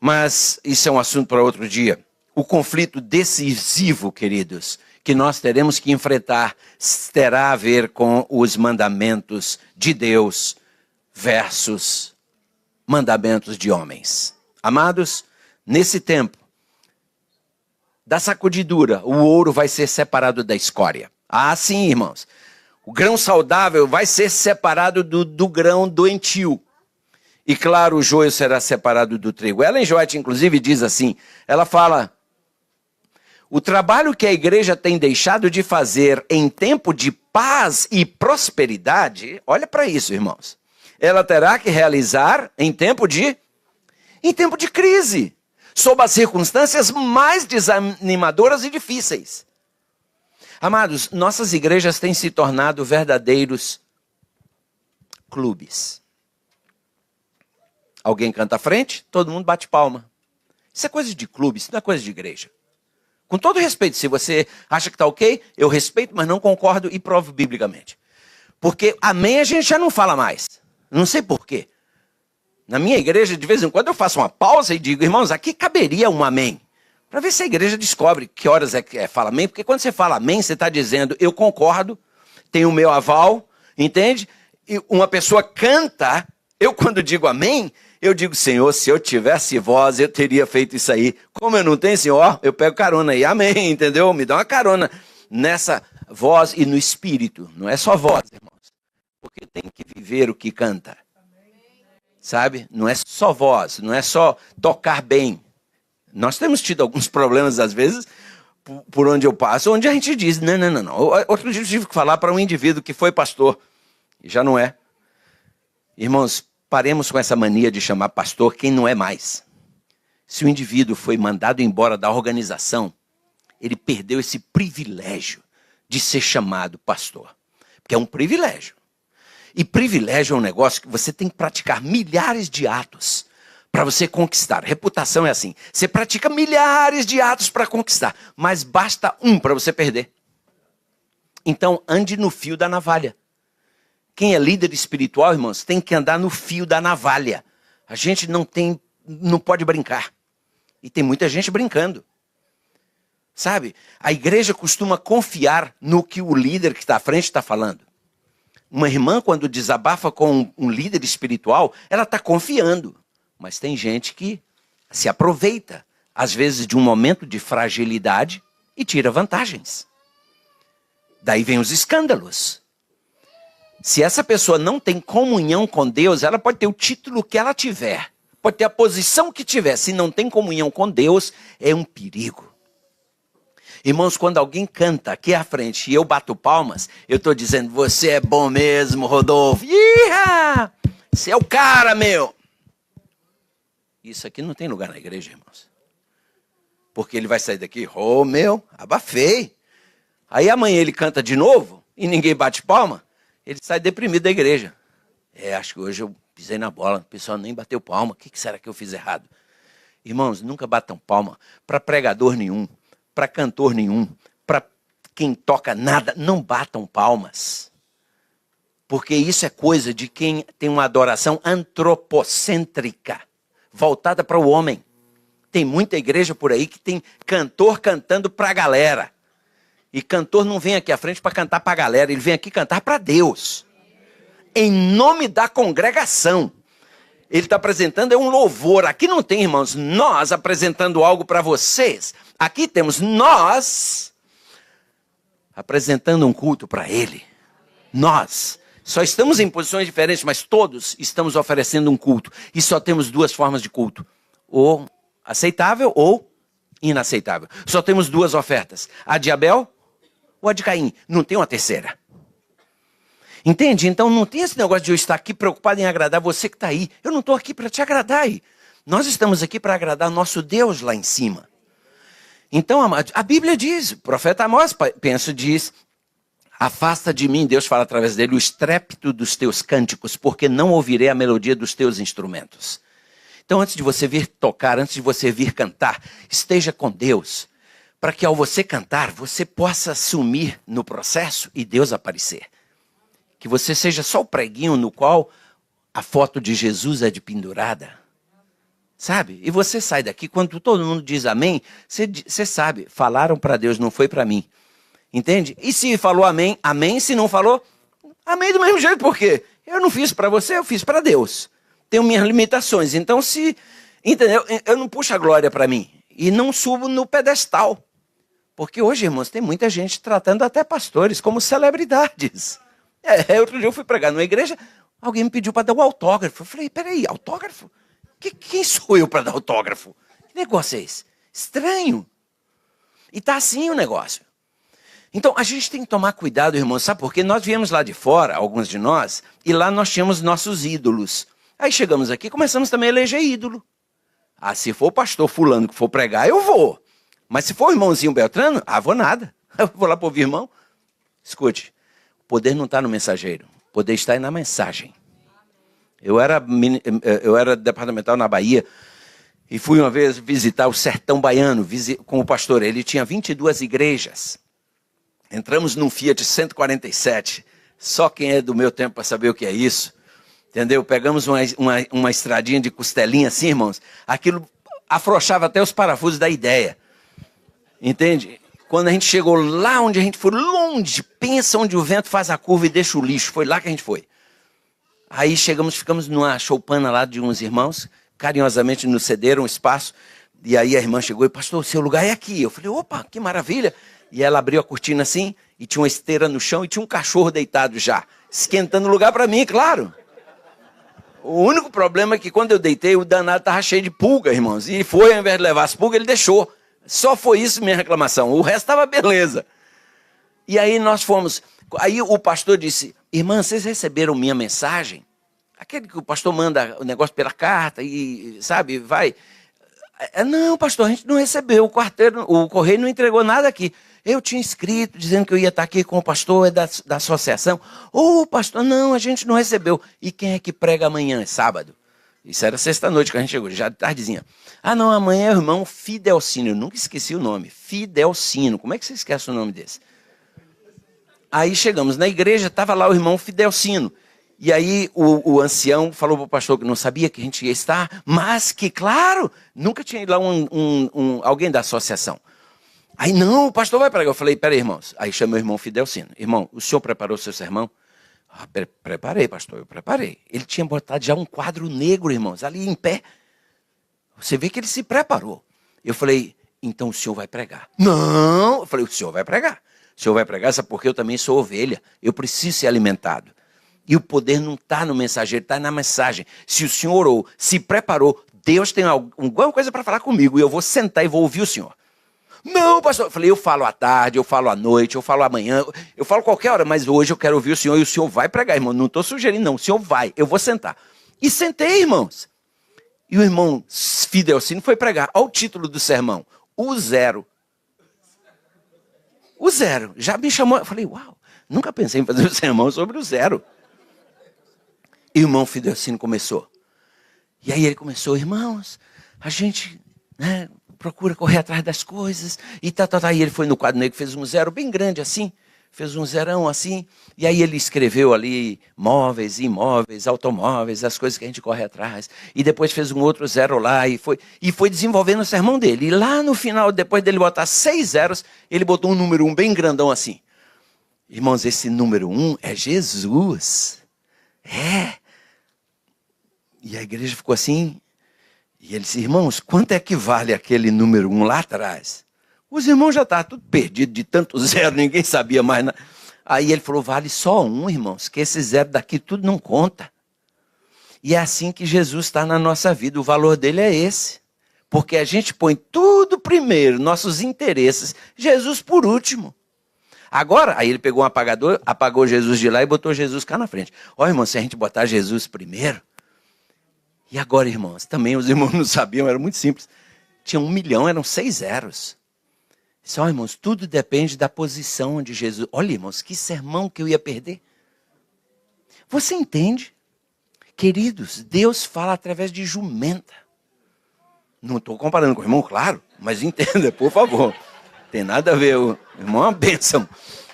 A: Mas isso é um assunto para outro dia. O conflito decisivo, queridos, que nós teremos que enfrentar terá a ver com os mandamentos de Deus versus mandamentos de homens. Amados, nesse tempo da sacudidura, o ouro vai ser separado da escória. Ah, sim, irmãos. O grão saudável vai ser separado do grão doentio. E claro, o joio será separado do trigo. Ellen White, inclusive, diz assim, ela fala, o trabalho que a igreja tem deixado de fazer em tempo de paz e prosperidade, olha para isso, irmãos, ela terá que realizar em tempo de crise, sob as circunstâncias mais desanimadoras e difíceis. Amados, nossas igrejas têm se tornado verdadeiros clubes. Alguém canta à frente, todo mundo bate palma. Isso é coisa de clube, isso não é coisa de igreja. Com todo respeito, se você acha que está ok, eu respeito, mas não concordo e provo biblicamente. Porque amém a gente já não fala mais. Não sei por quê. Na minha igreja, de vez em quando, eu faço uma pausa e digo, irmãos, aqui caberia um amém. Para ver se a igreja descobre que horas é que fala amém. Porque quando você fala amém, você está dizendo, eu concordo, tenho o meu aval, entende? E uma pessoa canta, eu quando digo amém, eu digo, Senhor, se eu tivesse voz, eu teria feito isso aí. Como eu não tenho, Senhor, eu pego carona aí, amém, entendeu? Me dá uma carona nessa voz e no espírito. Não é só voz, irmãos. Porque tem que viver o que canta. Sabe? Não é só voz, não é só tocar bem. Nós temos tido alguns problemas, às vezes, por onde eu passo, onde a gente diz, não. Outro dia eu tive que falar para um indivíduo que foi pastor, e já não é. Irmãos, paremos com essa mania de chamar pastor quem não é mais. Se o indivíduo foi mandado embora da organização, ele perdeu esse privilégio de ser chamado pastor. Porque é um privilégio. E privilégio é um negócio que você tem que praticar milhares de atos para você conquistar. Reputação é assim. Você pratica milhares de atos para conquistar, mas basta um para você perder. Então, ande no fio da navalha. Quem é líder espiritual, irmãos, tem que andar no fio da navalha. A gente não pode brincar. E tem muita gente brincando. Sabe? A igreja costuma confiar no que o líder que está à frente está falando. Uma irmã, quando desabafa com um líder espiritual, ela está confiando. Mas tem gente que se aproveita, às vezes, de um momento de fragilidade e tira vantagens. Daí vem os escândalos. Se essa pessoa não tem comunhão com Deus, ela pode ter o título que ela tiver, pode ter a posição que tiver. Se não tem comunhão com Deus, é um perigo. Irmãos, quando alguém canta aqui à frente e eu bato palmas, eu estou dizendo, você é bom mesmo, Rodolfo. Iha! Você é o cara, meu. Isso aqui não tem lugar na igreja, irmãos. Porque ele vai sair daqui, meu, abafei. Aí amanhã ele canta de novo e ninguém bate palma, ele sai deprimido da igreja. Acho que hoje eu pisei na bola, o pessoal nem bateu palma, o que será que eu fiz errado? Irmãos, nunca batam palma para pregador nenhum. Para cantor nenhum, para quem toca nada, não batam palmas. Porque isso é coisa de quem tem uma adoração antropocêntrica, voltada para o homem. Tem muita igreja por aí que tem cantor cantando para a galera. E cantor não vem aqui à frente para cantar para a galera, ele vem aqui cantar para Deus. Em nome da congregação. Ele está apresentando um louvor. Aqui não tem, irmãos, nós apresentando algo para vocês. Aqui temos nós apresentando um culto para Ele. Nós só estamos em posições diferentes, mas todos estamos oferecendo um culto. E só temos duas formas de culto. Ou aceitável ou inaceitável. Só temos duas ofertas. A de Abel ou a de Caim. Não tem uma terceira. Entende? Então não tem esse negócio de eu estar aqui preocupado em agradar você que está aí. Eu não estou aqui para te agradar aí. Nós estamos aqui para agradar nosso Deus lá em cima. Então, a Bíblia diz, o profeta Amós, diz, afasta de mim, Deus fala através dele, o estrépito dos teus cânticos, porque não ouvirei a melodia dos teus instrumentos. Então, antes de você vir tocar, antes de você vir cantar, esteja com Deus, para que ao você cantar, você possa sumir no processo e Deus aparecer. Que você seja só o preguinho no qual a foto de Jesus é de pendurada. Sabe? E você sai daqui, quando todo mundo diz amém, você sabe, falaram para Deus, não foi para mim. Entende? E se falou amém, amém. Se não falou, amém do mesmo jeito. Por quê? Eu não fiz para você, eu fiz para Deus. Tenho minhas limitações. Então, entendeu? Eu não puxo a glória para mim. E não subo no pedestal. Porque hoje, irmãos, tem muita gente tratando até pastores como celebridades. Outro dia eu fui pregar numa igreja, alguém me pediu para dar um autógrafo. Eu falei, peraí, autógrafo? Quem sou eu para dar autógrafo? Que negócio é esse? Estranho. E tá assim o negócio. Então, a gente tem que tomar cuidado, irmão, sabe por quê? Nós viemos lá de fora, alguns de nós, e lá nós tínhamos nossos ídolos. Aí chegamos aqui e começamos também a eleger ídolo. Se for o pastor fulano que for pregar, eu vou. Mas se for o irmãozinho Beltrano, vou nada. Eu vou lá para ouvir irmão. Escute, o poder não está no mensageiro, o poder está aí na mensagem. Eu era departamental na Bahia e fui uma vez visitar o sertão baiano com o pastor. Ele tinha 22 igrejas. Entramos num Fiat 147. Só quem é do meu tempo para saber o que é isso. Entendeu? Pegamos uma estradinha de costelinha assim, irmãos. Aquilo afrouxava até os parafusos da ideia. Entende? Quando a gente chegou lá onde a gente foi, longe, pensa onde o vento faz a curva e deixa o lixo. Foi lá que a gente foi. Aí ficamos numa choupana lá de uns irmãos, carinhosamente nos cederam um espaço, e aí a irmã chegou e, pastor, seu lugar é aqui. Eu falei, opa, que maravilha. E ela abriu a cortina assim, e tinha uma esteira no chão, e tinha um cachorro deitado já, esquentando o lugar para mim, claro. O único problema é que quando eu deitei, o danado estava cheio de pulga, irmãos, e foi, ao invés de levar as pulgas, ele deixou. Só foi isso minha reclamação, o resto estava beleza. E aí nós fomos, aí o pastor disse, irmã, vocês receberam minha mensagem? Aquele que o pastor manda o negócio pela carta e, sabe, vai. Não, pastor, a gente não recebeu, o correio não entregou nada aqui. Eu tinha escrito dizendo que eu ia estar aqui com o pastor da associação. Pastor, não, a gente não recebeu. E quem é que prega amanhã? É sábado. Isso era sexta-noite que a gente chegou, já de tardezinha. Não, amanhã é o irmão Fidelcino. Eu nunca esqueci o nome. Fidelcino. Como é que você esquece o nome desse? Aí chegamos na igreja, estava lá o irmão Fidelcino. E aí o ancião falou para o pastor que não sabia que a gente ia estar, mas que, claro, nunca tinha ido lá alguém da associação. Aí, não, o pastor vai pregar. Eu falei, peraí, irmãos. Aí chamei o irmão Fidelcino. Irmão, o senhor preparou o seu sermão? Preparei, pastor, eu preparei. Ele tinha botado já um quadro negro, irmãos, ali em pé. Você vê que ele se preparou. Eu falei, então o senhor vai pregar. Não, eu falei, o senhor vai pregar. O senhor vai pregar, sabe porque eu também sou ovelha. Eu preciso ser alimentado. E o poder não está no mensageiro, está na mensagem. Se o senhor orou, se preparou, Deus tem alguma coisa para falar comigo e eu vou sentar e vou ouvir o senhor. Não, pastor. Eu falei, eu falo à tarde, eu falo à noite, eu falo amanhã, eu falo qualquer hora, mas hoje eu quero ouvir o senhor e o senhor vai pregar, irmão. Não estou sugerindo, não. O senhor vai, eu vou sentar. E sentei, irmãos. E o irmão Fidelcino foi pregar. Olha o título do sermão. O zero. O zero. Já me chamou. Eu falei, uau, nunca pensei em fazer um sermão sobre o zero. E o irmão Fidelcino começou. E aí ele começou, irmãos, a gente, né, procura correr atrás das coisas. E E ele foi no quadro negro, fez um zero bem grande assim. Fez um zerão assim. E aí ele escreveu ali móveis, imóveis, automóveis, as coisas que a gente corre atrás. E depois fez um outro zero lá e foi desenvolvendo o sermão dele. E lá no final, depois dele botar 6 zeros, ele botou um número 1 bem grandão assim. Irmãos, esse número 1 é Jesus. É. E a igreja ficou assim. E ele disse, irmãos, quanto é que vale aquele número 1 lá atrás? Os irmãos já estavam tudo perdidos de tanto zero, ninguém sabia mais. Aí ele falou, vale só 1, irmãos, que esse zero daqui tudo não conta. E é assim que Jesus está na nossa vida, o valor dele é esse. Porque a gente põe tudo primeiro, nossos interesses, Jesus por último. Agora, aí ele pegou um apagador, apagou Jesus de lá e botou Jesus cá na frente. Ó, irmão, se a gente botar Jesus primeiro... E agora, irmãos, também os irmãos não sabiam, era muito simples. Tinha 1 milhão, eram 6 zeros. Só, irmãos, tudo depende da posição de Jesus. Olha, irmãos, que sermão que eu ia perder. Você entende? Queridos, Deus fala através de jumenta. Não estou comparando com o irmão, claro, mas entenda, por favor. Tem nada a ver, o irmão é uma bênção.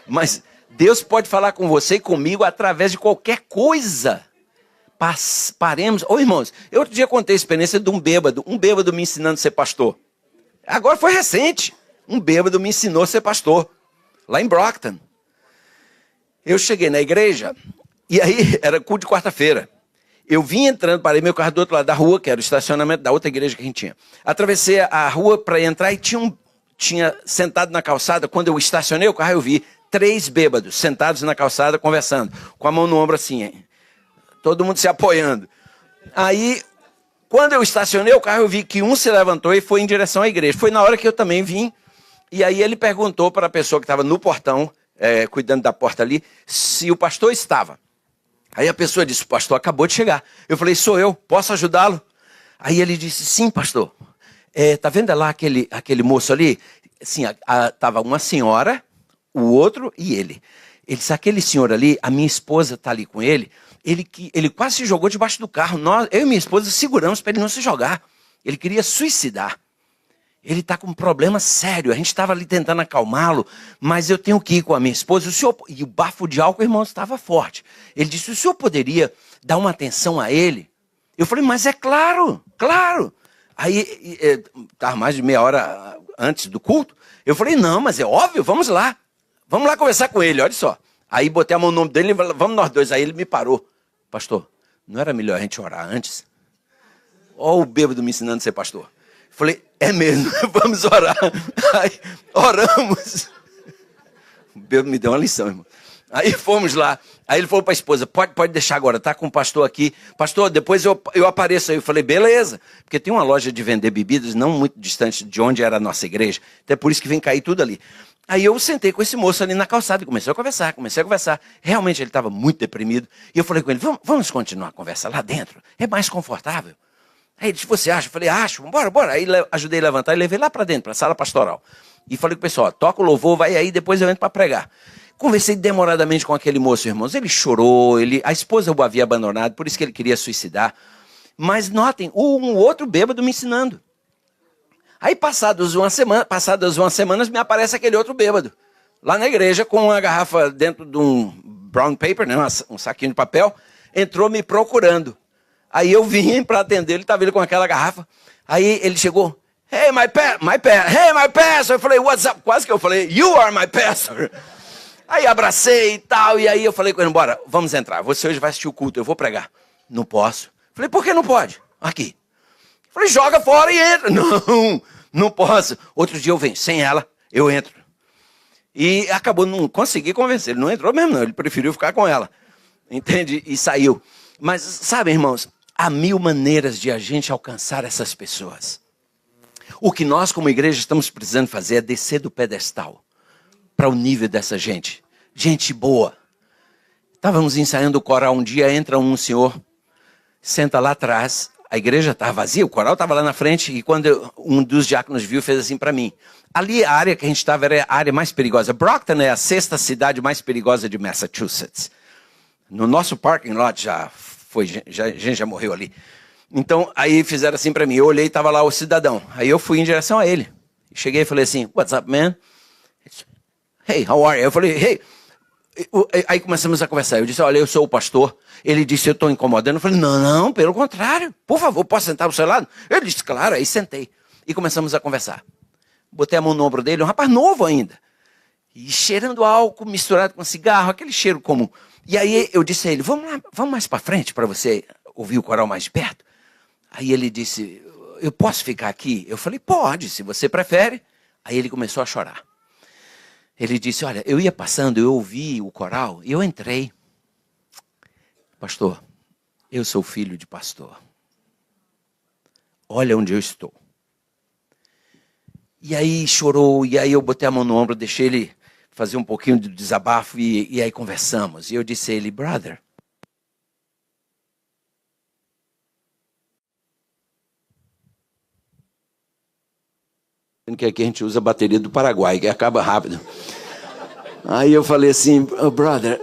A: Mas Deus pode falar com você e comigo através de qualquer coisa. Paremos. Ô, irmãos, eu outro dia contei a experiência de um bêbado me ensinando a ser pastor. Agora foi recente. Um bêbado me ensinou a ser pastor, lá em Brockton. Eu cheguei na igreja, e aí era culto de quarta-feira. Eu vim entrando, parei meu carro do outro lado da rua, que era o estacionamento da outra igreja que a gente tinha. Atravessei a rua para entrar e tinha sentado na calçada. Quando eu estacionei o carro, eu vi 3 bêbados sentados na calçada conversando, com a mão no ombro assim, hein? Todo mundo se apoiando. Aí, quando eu estacionei o carro, eu vi que um se levantou e foi em direção à igreja. Foi na hora que eu também vim. E aí ele perguntou para a pessoa que estava no portão, cuidando da porta ali, se o pastor estava. Aí a pessoa disse, o pastor acabou de chegar. Eu falei, sou eu, posso ajudá-lo? Aí ele disse, sim, pastor. Tá vendo lá aquele moço ali? Sim, estava uma senhora, o outro e ele. Ele disse, aquele senhor ali, a minha esposa está ali com ele. Ele quase se jogou debaixo do carro. Eu e minha esposa seguramos para ele não se jogar. Ele queria suicidar. Ele está com um problema sério. A gente estava ali tentando acalmá-lo, mas eu tenho que ir com a minha esposa. E o bafo de álcool, irmão, estava forte. Ele disse, o senhor poderia dar uma atenção a ele? Eu falei, mas é claro, claro. Aí, estava mais de meia hora antes do culto. Eu falei, não, mas é óbvio, vamos lá. Vamos lá conversar com ele, olha só. Aí botei a mão no nome dele e falei, vamos nós dois. Aí ele me parou. Pastor, não era melhor a gente orar antes? Olha o bêbado me ensinando a ser pastor. Falei, é mesmo, vamos orar. Aí oramos. O bêbado me deu uma lição, irmão. Aí fomos lá. Aí ele falou para a esposa, pode deixar agora, tá com o pastor aqui. Pastor, depois eu apareço aí. Eu falei, beleza. Porque tem uma loja de vender bebidas não muito distante de onde era a nossa igreja. Até por isso que vem cair tudo ali. Aí eu sentei com esse moço ali na calçada e comecei a conversar. Realmente ele estava muito deprimido. E eu falei com ele, vamos continuar a conversa lá dentro? É mais confortável. Aí ele disse, você acha? Eu falei, acho, bora. Aí ajudei a levantar e levei lá para dentro, para a sala pastoral. E falei com o pessoal, toca o louvor, vai aí, depois eu entro para pregar. Conversei demoradamente com aquele moço, irmãos. Ele chorou, a esposa o havia abandonado, por isso que ele queria suicidar. Mas notem, um outro bêbado me ensinando. Aí passadas umas semanas me aparece aquele outro bêbado. Lá na igreja com uma garrafa dentro de um brown paper, né, um saquinho de papel. entrou me procurando. Aí eu vim para atender, ele estava ele com aquela garrafa. Aí ele chegou, hey, my pastor. Eu falei, what's up? Quase que eu falei, you are my pastor. Aí abracei e tal, e aí eu falei com ele, bora, vamos entrar. Você hoje vai assistir o culto, eu vou pregar. Não posso. Falei, por que não pode? Aqui. Falei, joga fora e entra. Não posso. Outro dia eu venho, sem ela, eu entro. E acabou, não consegui convencer. Ele não entrou mesmo, não. Ele preferiu ficar com ela. Entende? E saiu. Mas, sabe, irmãos, há 1000 maneiras de a gente alcançar essas pessoas. O que nós, como igreja, estamos precisando fazer é descer do pedestal para o nível dessa gente. Gente boa. Estávamos ensaiando o coral um dia, entra um senhor, senta lá atrás. A igreja estava vazia, o coral estava lá na frente, e quando um dos diáconos viu, fez assim para mim. Ali a área que a gente estava era a área mais perigosa. Brockton é a 6ª cidade mais perigosa de Massachusetts. No nosso parking lot a gente já morreu ali. Então aí fizeram assim para mim, eu olhei e estava lá o cidadão. Aí eu fui em direção a ele. Cheguei e falei assim, what's up, man? Hey, how are you? Eu falei, hey. Aí começamos a conversar. Eu disse, olha, eu sou o pastor. Ele disse, eu estou incomodando. Eu falei, não, pelo contrário. Por favor, posso sentar ao seu lado? Ele disse, claro. Aí sentei. E começamos a conversar. Botei a mão no ombro dele, um rapaz novo ainda. E cheirando álcool misturado com cigarro, aquele cheiro comum. E aí eu disse a ele, vamos lá, vamos mais para frente para você ouvir o coral mais de perto. Aí ele disse, eu posso ficar aqui? Eu falei, pode, se você prefere. Aí ele começou a chorar. Ele disse, olha, eu ia passando, eu ouvi o coral e eu entrei. Pastor, eu sou filho de pastor. Olha onde eu estou. E aí chorou, e aí eu botei a mão no ombro, deixei ele fazer um pouquinho de desabafo e aí conversamos. E eu disse a ele, brother, que aqui a gente usa a bateria do Paraguai, que acaba rápido. Aí eu falei assim, oh, brother,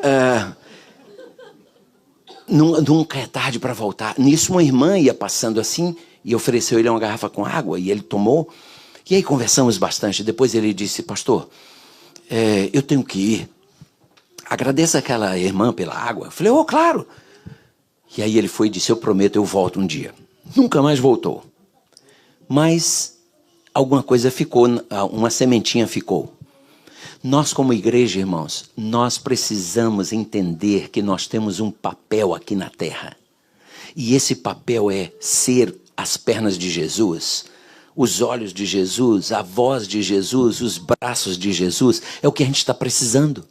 A: nunca é tarde para voltar. Nisso uma irmã ia passando assim e ofereceu ele uma garrafa com água e ele tomou. E aí conversamos bastante. Depois ele disse, pastor, eu tenho que ir. Agradeça aquela irmã pela água. Eu falei, claro. E aí ele foi e disse, eu prometo, eu volto um dia. Nunca mais voltou. Mas alguma coisa ficou, uma sementinha ficou. Nós como igreja, irmãos, nós precisamos entender que nós temos um papel aqui na terra. E esse papel é ser as pernas de Jesus, os olhos de Jesus, a voz de Jesus, os braços de Jesus. É o que a gente está precisando.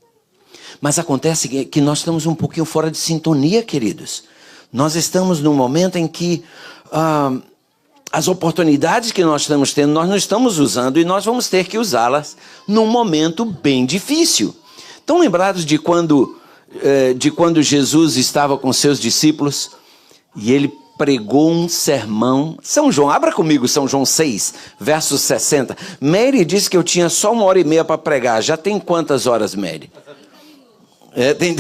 A: Mas acontece que nós estamos um pouquinho fora de sintonia, queridos. Nós estamos num momento em que as oportunidades que nós estamos tendo, nós não estamos usando e nós vamos ter que usá-las num momento bem difícil. Estão lembrados de quando Jesus estava com seus discípulos e ele pregou um sermão? São João, abra comigo São João 6, verso 60. Mary disse que eu tinha só 1h30 para pregar. Já tem quantas horas, Mary? Tem...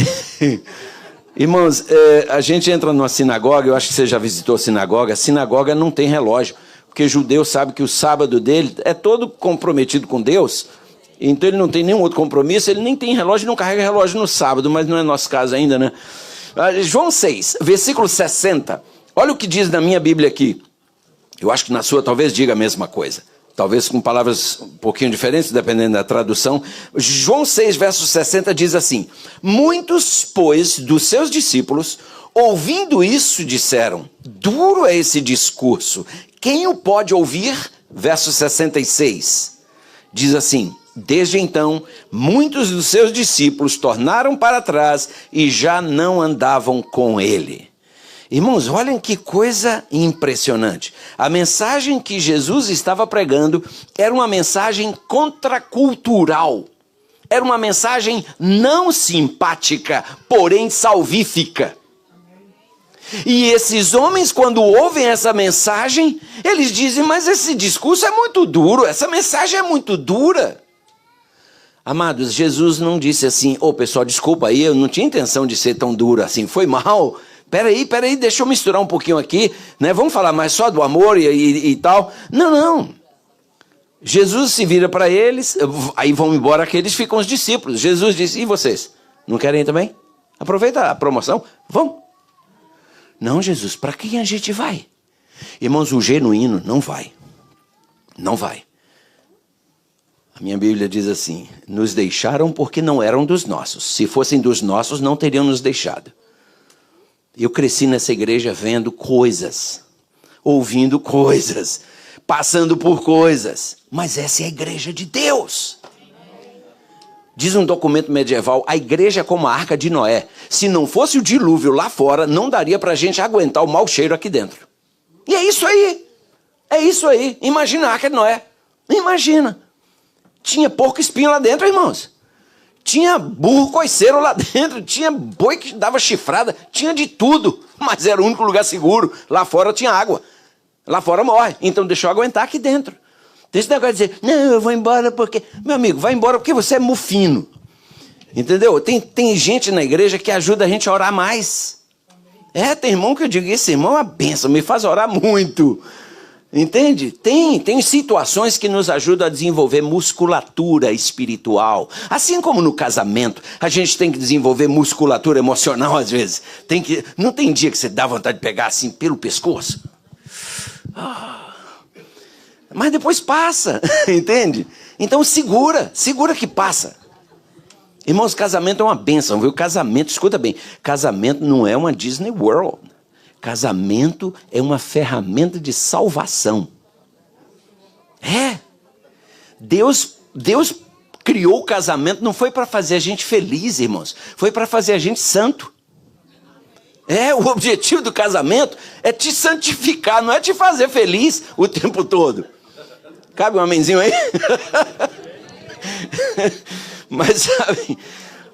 A: Irmãos, a gente entra numa sinagoga, eu acho que você já visitou a sinagoga não tem relógio, porque judeu sabe que o sábado dele é todo comprometido com Deus, então ele não tem nenhum outro compromisso, ele nem tem relógio, não carrega relógio no sábado, mas não é nosso caso ainda, né? João 6, versículo 60, olha o que diz na minha Bíblia aqui, eu acho que na sua talvez diga a mesma coisa. Talvez com palavras um pouquinho diferentes, dependendo da tradução. João 6, verso 60 diz assim, muitos, pois, dos seus discípulos, ouvindo isso, disseram, duro é esse discurso, quem o pode ouvir? Verso 66, diz assim, desde então, muitos dos seus discípulos tornaram para trás e já não andavam com ele. Irmãos, olhem que coisa impressionante. A mensagem que Jesus estava pregando era uma mensagem contracultural. Era uma mensagem não simpática, porém salvífica. E esses homens, quando ouvem essa mensagem, eles dizem, mas esse discurso é muito duro, essa mensagem é muito dura. Amados, Jesus não disse assim, pessoal, desculpa aí, eu não tinha intenção de ser tão duro assim, foi mal. Peraí, deixa eu misturar um pouquinho aqui, né? Vamos falar mais só do amor e tal. Não. Jesus se vira para eles, aí vão embora aqueles, ficam os discípulos. Jesus disse, e vocês? Não querem ir também? Aproveita a promoção, vão. Não, Jesus, para quem a gente vai? Irmãos, o genuíno não vai. Não vai. A minha Bíblia diz assim: nos deixaram porque não eram dos nossos. Se fossem dos nossos, não teriam nos deixado. Eu cresci nessa igreja vendo coisas, ouvindo coisas, passando por coisas. Mas essa é a igreja de Deus. Diz um documento medieval, a igreja é como a arca de Noé. Se não fosse o dilúvio lá fora, não daria para a gente aguentar o mau cheiro aqui dentro. E é isso aí. É isso aí. Imagina a arca de Noé. Imagina. Tinha porco espinho lá dentro, irmãos. Tinha burro coiceiro lá dentro. Tinha boi que dava chifrada. Tinha de tudo. Mas era o único lugar seguro. Lá fora tinha água. Lá fora morre. Então deixou aguentar aqui dentro. Tem esse negócio de dizer, não, eu vou embora porque... Meu amigo, vai embora porque você é mufino. Entendeu? Tem gente na igreja que ajuda a gente a orar mais. Tem irmão que eu digo, esse irmão é uma bênção, me faz orar muito. Entende? Tem situações que nos ajudam a desenvolver musculatura espiritual. Assim como no casamento, a gente tem que desenvolver musculatura emocional às vezes. Não tem dia que você dá vontade de pegar assim pelo pescoço? Mas depois passa, entende? Então segura que passa. Irmãos, casamento é uma bênção, viu? Casamento, escuta bem, casamento não é uma Disney World. Casamento é uma ferramenta de salvação. Deus criou o casamento, não foi para fazer a gente feliz, irmãos. Foi para fazer a gente santo. O objetivo do casamento é te santificar, não é te fazer feliz o tempo todo. Cabe um amenzinho aí? Mas sabe,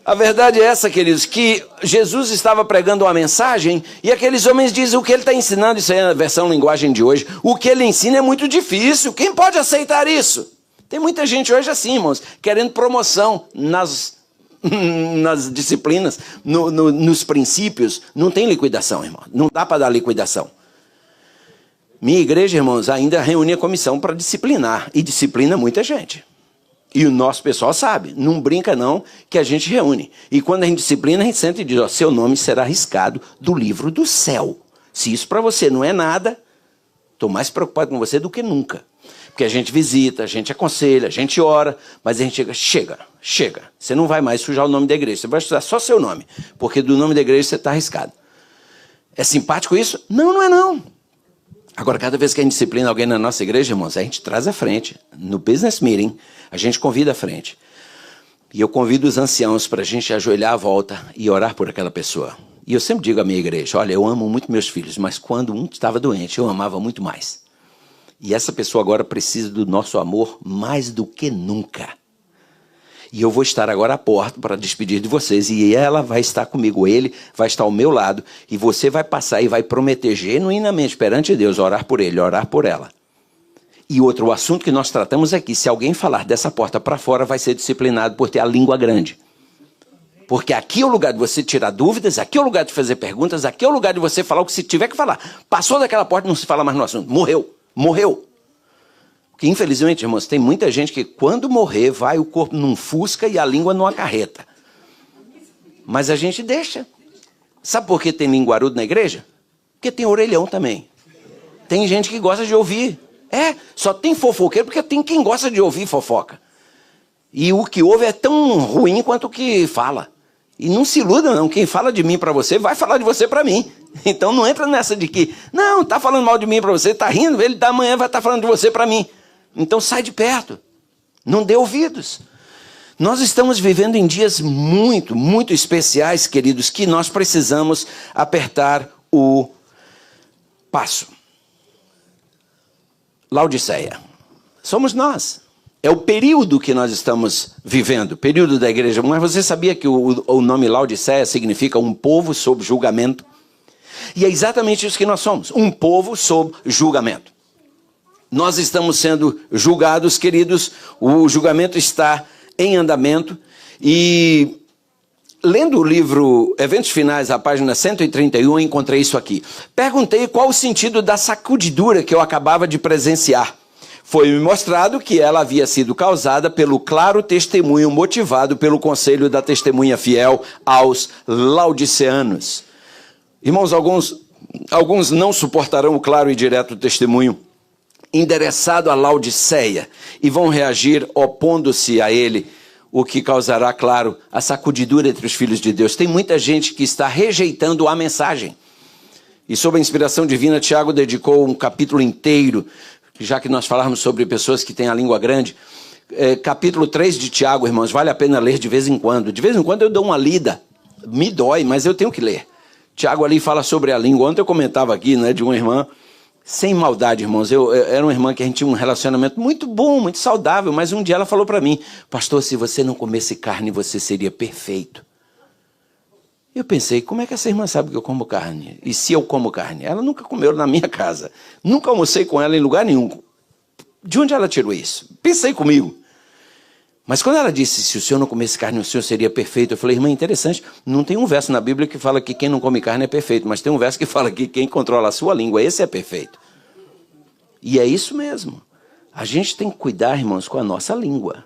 A: a verdade é essa, queridos, que Jesus estava pregando uma mensagem e aqueles homens dizem o que ele está ensinando, isso aí é a versão linguagem de hoje, o que ele ensina é muito difícil, quem pode aceitar isso? Tem muita gente hoje assim, irmãos, querendo promoção nas disciplinas, nos princípios, não tem liquidação, irmão, não dá para dar liquidação. Minha igreja, irmãos, ainda reúne a comissão para disciplinar, e disciplina muita gente. E o nosso pessoal sabe, não brinca não, que a gente reúne. E quando a gente disciplina, a gente senta e diz, seu nome será riscado do livro do céu. Se isso para você não é nada, estou mais preocupado com você do que nunca. Porque a gente visita, a gente aconselha, a gente ora, mas a gente chega. Você não vai mais sujar o nome da igreja, você vai sujar só seu nome, porque do nome da igreja você está arriscado. É simpático isso? Não, não é não. Agora, cada vez que a gente disciplina alguém na nossa igreja, irmãos, a gente traz à frente. No business meeting, a gente convida à frente. E eu convido os anciãos para a gente ajoelhar à volta e orar por aquela pessoa. E eu sempre digo à minha igreja, olha, eu amo muito meus filhos, mas quando um estava doente, eu amava muito mais. E essa pessoa agora precisa do nosso amor mais do que nunca. E eu vou estar agora à porta para despedir de vocês. E ela vai estar comigo, ele vai estar ao meu lado. E você vai passar e vai prometer genuinamente perante Deus, orar por ele, orar por ela. E outro assunto que nós tratamos aqui, se alguém falar dessa porta para fora, vai ser disciplinado por ter a língua grande. Porque aqui é o lugar de você tirar dúvidas, aqui é o lugar de fazer perguntas, aqui é o lugar de você falar o que se tiver que falar. Passou daquela porta, não se fala mais no assunto. Morreu. Porque, infelizmente, irmãos, tem muita gente que quando morrer, vai o corpo num fusca e a língua numa carreta. Mas a gente deixa. Sabe por que tem linguarudo na igreja? Porque tem orelhão também. Tem gente que gosta de ouvir. Só tem fofoqueiro porque tem quem gosta de ouvir fofoca. E o que ouve é tão ruim quanto o que fala. E não se iluda não, quem fala de mim para você, vai falar de você para mim. Então não entra nessa de que, não, tá falando mal de mim para você, tá rindo, ele da manhã vai estar falando de você para mim. Então sai de perto, não dê ouvidos. Nós estamos vivendo em dias muito, muito especiais, queridos, que nós precisamos apertar o passo. Laodiceia, somos nós. É o período que nós estamos vivendo, período da igreja. Mas você sabia que o nome Laodiceia significa um povo sob julgamento? E é exatamente isso que nós somos, um povo sob julgamento. Nós estamos sendo julgados, queridos, o julgamento está em andamento. E lendo o livro Eventos Finais, a página 131, encontrei isso aqui. Perguntei qual o sentido da sacudidura que eu acabava de presenciar. Foi-me mostrado que ela havia sido causada pelo claro testemunho motivado pelo conselho da testemunha fiel aos laodiceanos. Irmãos, alguns Alguns não suportarão o claro e direto testemunho endereçado a Laodiceia e vão reagir opondo-se a ele, o que causará, claro, a sacudidura entre os filhos de Deus. Tem muita gente que está rejeitando a mensagem. E sob a inspiração divina, Tiago dedicou um capítulo inteiro, já que nós falamos sobre pessoas que têm a língua grande. Capítulo 3 de Tiago, irmãos, vale a pena ler de vez em quando. De vez em quando eu dou uma lida, me dói, mas eu tenho que ler. Tiago ali fala sobre a língua. Ontem eu comentava aqui, né, de uma irmã, sem maldade, irmãos. Eu era uma irmã que a gente tinha um relacionamento muito bom, muito saudável, mas um dia ela falou para mim: pastor, se você não comesse carne, você seria perfeito. Eu pensei, como é que essa irmã sabe que eu como carne? E se eu como carne? Ela nunca comeu na minha casa. Nunca almocei com ela em lugar nenhum. De onde ela tirou isso? Pensei comigo. Mas quando ela disse, se o senhor não comesse carne, o senhor seria perfeito, eu falei, irmã, interessante, não tem um verso na Bíblia que fala que quem não come carne é perfeito, mas tem um verso que fala que quem controla a sua língua, esse é perfeito. E é isso mesmo. A gente tem que cuidar, irmãos, com a nossa língua.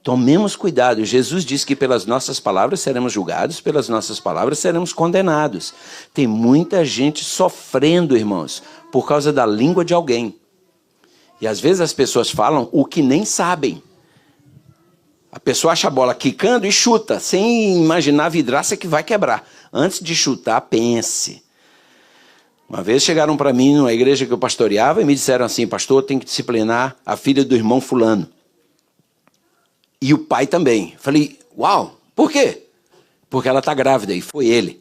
A: Tomemos cuidado. Jesus disse que pelas nossas palavras seremos julgados, pelas nossas palavras seremos condenados. Tem muita gente sofrendo, irmãos, por causa da língua de alguém. E às vezes as pessoas falam o que nem sabem. A pessoa acha a bola quicando e chuta, sem imaginar a vidraça que vai quebrar. Antes de chutar, pense. Uma vez chegaram para mim numa igreja que eu pastoreava e me disseram assim, pastor, tem que disciplinar a filha do irmão fulano. E o pai também. Falei, uau, por quê? Porque ela está grávida e foi ele.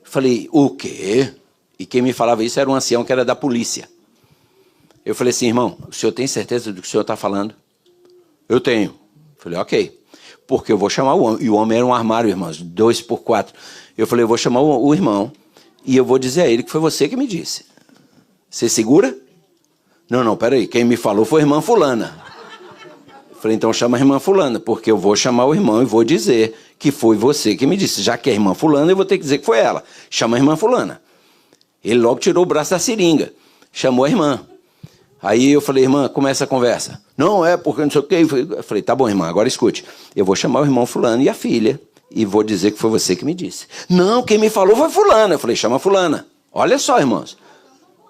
A: Falei, o quê? E quem me falava isso era um ancião que era da polícia. Eu falei assim, irmão, o senhor tem certeza do que o senhor está falando? Eu tenho. Falei, ok. Porque eu vou chamar o homem. E o homem era um armário, irmãos, 2x4. Eu falei, eu vou chamar o irmão e eu vou dizer a ele que foi você que me disse. Você segura? Não, peraí. Quem me falou foi a irmã fulana. Falei, então chama a irmã fulana, porque eu vou chamar o irmão e vou dizer que foi você que me disse. Já que é a irmã fulana, eu vou ter que dizer que foi ela. Chama a irmã fulana. Ele logo tirou o braço da seringa. Chamou a irmã. Aí eu falei, irmã, começa a conversa. Não, porque não sei o quê. Eu falei, tá bom, irmã, agora escute. Eu vou chamar o irmão fulano e a filha e vou dizer que foi você que me disse. Não, quem me falou foi fulana. Eu falei, chama a fulana. Olha só, irmãos.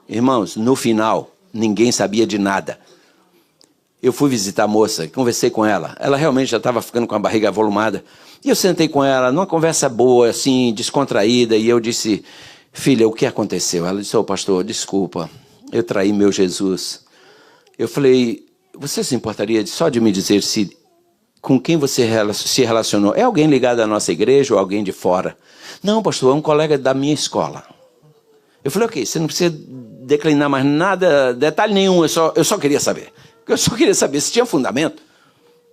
A: Irmãos, no final, ninguém sabia de nada. Eu fui visitar a moça, conversei com ela. Ela realmente já estava ficando com a barriga avolumada. E eu sentei com ela, numa conversa boa, assim, descontraída. E eu disse, filha, o que aconteceu? Ela disse, pastor, desculpa, eu traí meu Jesus. Eu falei, você se importaria só de me dizer se com quem você se relacionou? É alguém ligado à nossa igreja ou alguém de fora? Não, pastor, é um colega da minha escola. Eu falei, ok, você não precisa declinar mais nada, detalhe nenhum, eu só queria saber. Eu só queria saber se tinha fundamento.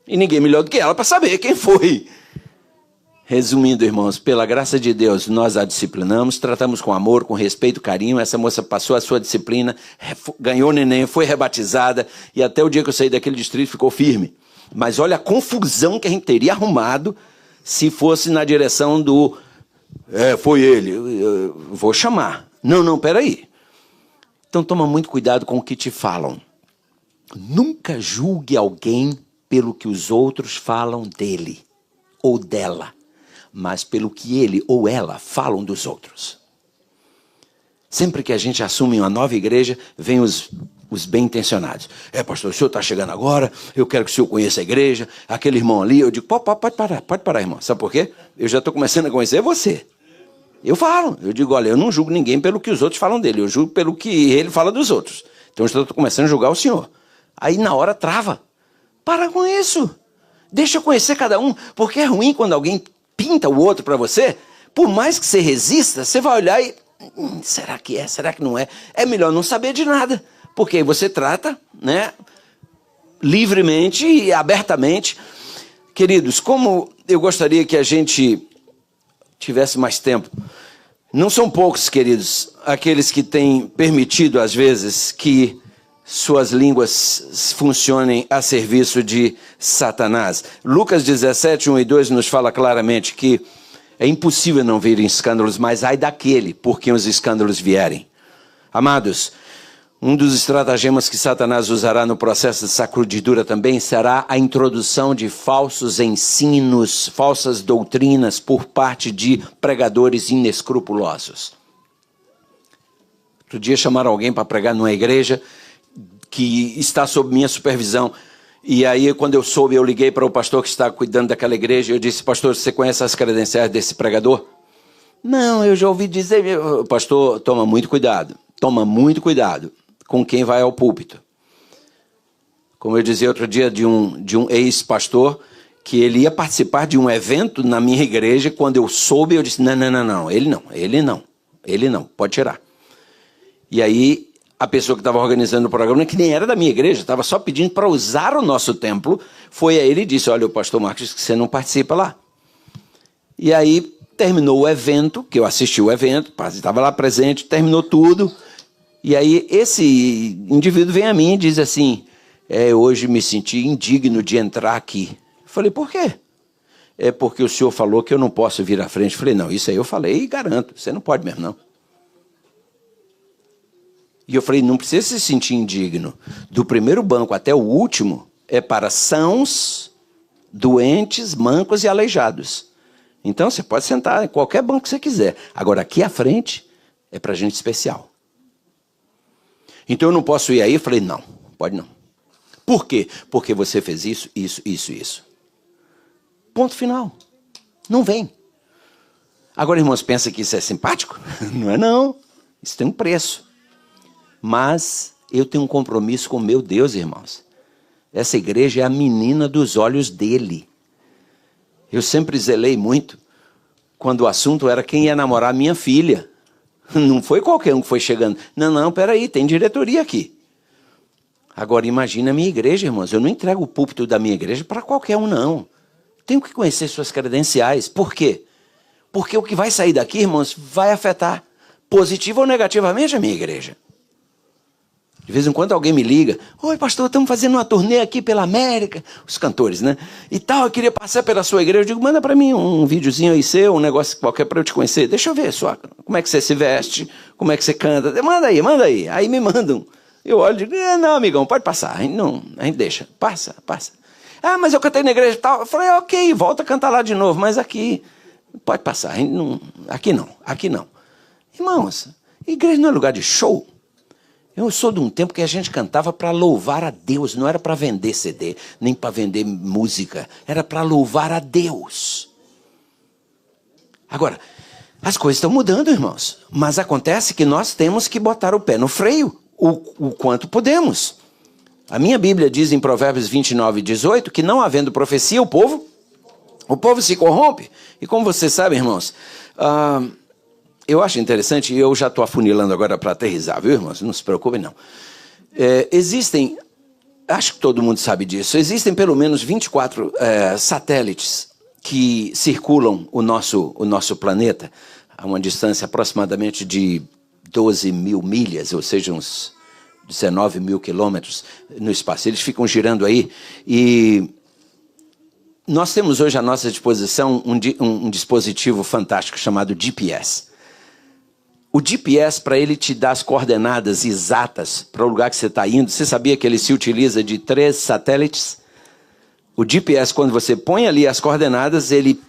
A: E ninguém melhor do que ela para saber quem foi. Resumindo, irmãos, pela graça de Deus, nós a disciplinamos, tratamos com amor, com respeito, carinho. Essa moça passou a sua disciplina, ganhou neném, foi rebatizada e até o dia que eu saí daquele distrito ficou firme. Mas olha a confusão que a gente teria arrumado se fosse na direção do... foi ele, eu vou chamar. Não, peraí. Então toma muito cuidado com o que te falam. Nunca julgue alguém pelo que os outros falam dele ou dela, mas pelo que ele ou ela falam dos outros. Sempre que a gente assume uma nova igreja, vem os bem-intencionados. Pastor, o senhor está chegando agora, eu quero que o senhor conheça a igreja, aquele irmão ali, eu digo, pode parar, irmão. Sabe por quê? Eu já estou começando a conhecer você. Eu digo, olha, eu não julgo ninguém pelo que os outros falam dele, eu julgo pelo que ele fala dos outros. Então eu estou começando a julgar o senhor. Aí na hora trava. Para com isso. Deixa eu conhecer cada um. Porque é ruim quando alguém pinta o outro para você. Por mais que você resista, você vai olhar e... será que é? Será que não é? É melhor não saber de nada. Porque aí você trata, né, livremente e abertamente. Queridos, como eu gostaria que a gente tivesse mais tempo. Não são poucos, queridos, aqueles que têm permitido, às vezes, que suas línguas funcionem a serviço de Satanás. Lucas 17, 1 e 2 nos fala claramente que é impossível não virem escândalos, mas ai daquele por quem os escândalos vierem. Amados, um dos estratagemas que Satanás usará no processo de sacudidura também será a introdução de falsos ensinos, falsas doutrinas por parte de pregadores inescrupulosos. Outro dia chamaram alguém para pregar numa igreja que está sob minha supervisão. E aí, quando eu soube, eu liguei para o pastor que está cuidando daquela igreja. Eu disse, pastor, você conhece as credenciais desse pregador? Não, eu já ouvi dizer. Pastor, toma muito cuidado com quem vai ao púlpito. Como eu dizia outro dia de um ex-pastor, que ele ia participar de um evento na minha igreja. Quando eu soube, eu disse, não, ele não, pode tirar. E aí, a pessoa que estava organizando o programa, que nem era da minha igreja, estava só pedindo para usar o nosso templo, foi a ele e disse, olha, o pastor Marcos disse que você não participa lá. E aí, terminou o evento, que eu assisti o evento, estava lá presente, terminou tudo, e aí esse indivíduo vem a mim e diz assim, hoje me senti indigno de entrar aqui. Eu falei, por quê? É porque o senhor falou que eu não posso vir à frente. Eu falei, não, isso aí eu falei e garanto, você não pode mesmo não. E eu falei, não precisa se sentir indigno. Do primeiro banco até o último é para sãos, doentes, mancos e aleijados. Então você pode sentar em qualquer banco que você quiser. Agora aqui à frente é para gente especial. Então eu não posso ir aí? Eu falei, não, pode não. Por quê? Porque você fez isso. Ponto final. Não vem. Agora, irmãos, pensa que isso é simpático? Não é não. Isso tem um preço. Mas eu tenho um compromisso com meu Deus, irmãos. Essa igreja é a menina dos olhos dele. Eu sempre zelei muito quando o assunto era quem ia namorar minha filha. Não foi qualquer um que foi chegando. Não, peraí, tem diretoria aqui. Agora imagina a minha igreja, irmãos. Eu não entrego o púlpito da minha igreja para qualquer um, não. Tenho que conhecer suas credenciais. Por quê? Porque o que vai sair daqui, irmãos, vai afetar positiva ou negativamente a minha igreja. De vez em quando alguém me liga, oi pastor, estamos fazendo uma turnê aqui pela América, os cantores, né? E tal, eu queria passar pela sua igreja. Eu digo, manda para mim um videozinho aí seu, um negócio qualquer para eu te conhecer. Deixa eu ver como é que você se veste, como é que você canta. Manda aí. Aí me mandam. Eu olho e digo, não, amigão, pode passar. A gente deixa, passa. Ah, mas eu cantei na igreja e tal. Eu falei, ok, volta a cantar lá de novo, mas aqui pode passar. Aqui não. Irmãos, igreja não é lugar de show. Eu sou de um tempo que a gente cantava para louvar a Deus, não era para vender CD, nem para vender música, era para louvar a Deus. Agora, as coisas estão mudando, irmãos, mas acontece que nós temos que botar o pé no freio, o quanto podemos. A minha Bíblia diz em Provérbios 29:18 que não havendo profecia, o povo se corrompe. E como vocês sabem, irmãos, eu acho interessante, e eu já estou afunilando agora para aterrissar, viu, irmãos? Não se preocupem, não. Existem, acho que todo mundo sabe disso, existem pelo menos 24 satélites que circulam o nosso planeta a uma distância aproximadamente de 12 mil milhas, ou seja, uns 19 mil quilômetros no espaço. Eles ficam girando aí e nós temos hoje à nossa disposição um dispositivo fantástico chamado GPS. O GPS, para ele te dar as coordenadas exatas para o lugar que você está indo, você sabia que ele se utiliza de 3 satélites? O GPS, quando você põe ali as coordenadas, ele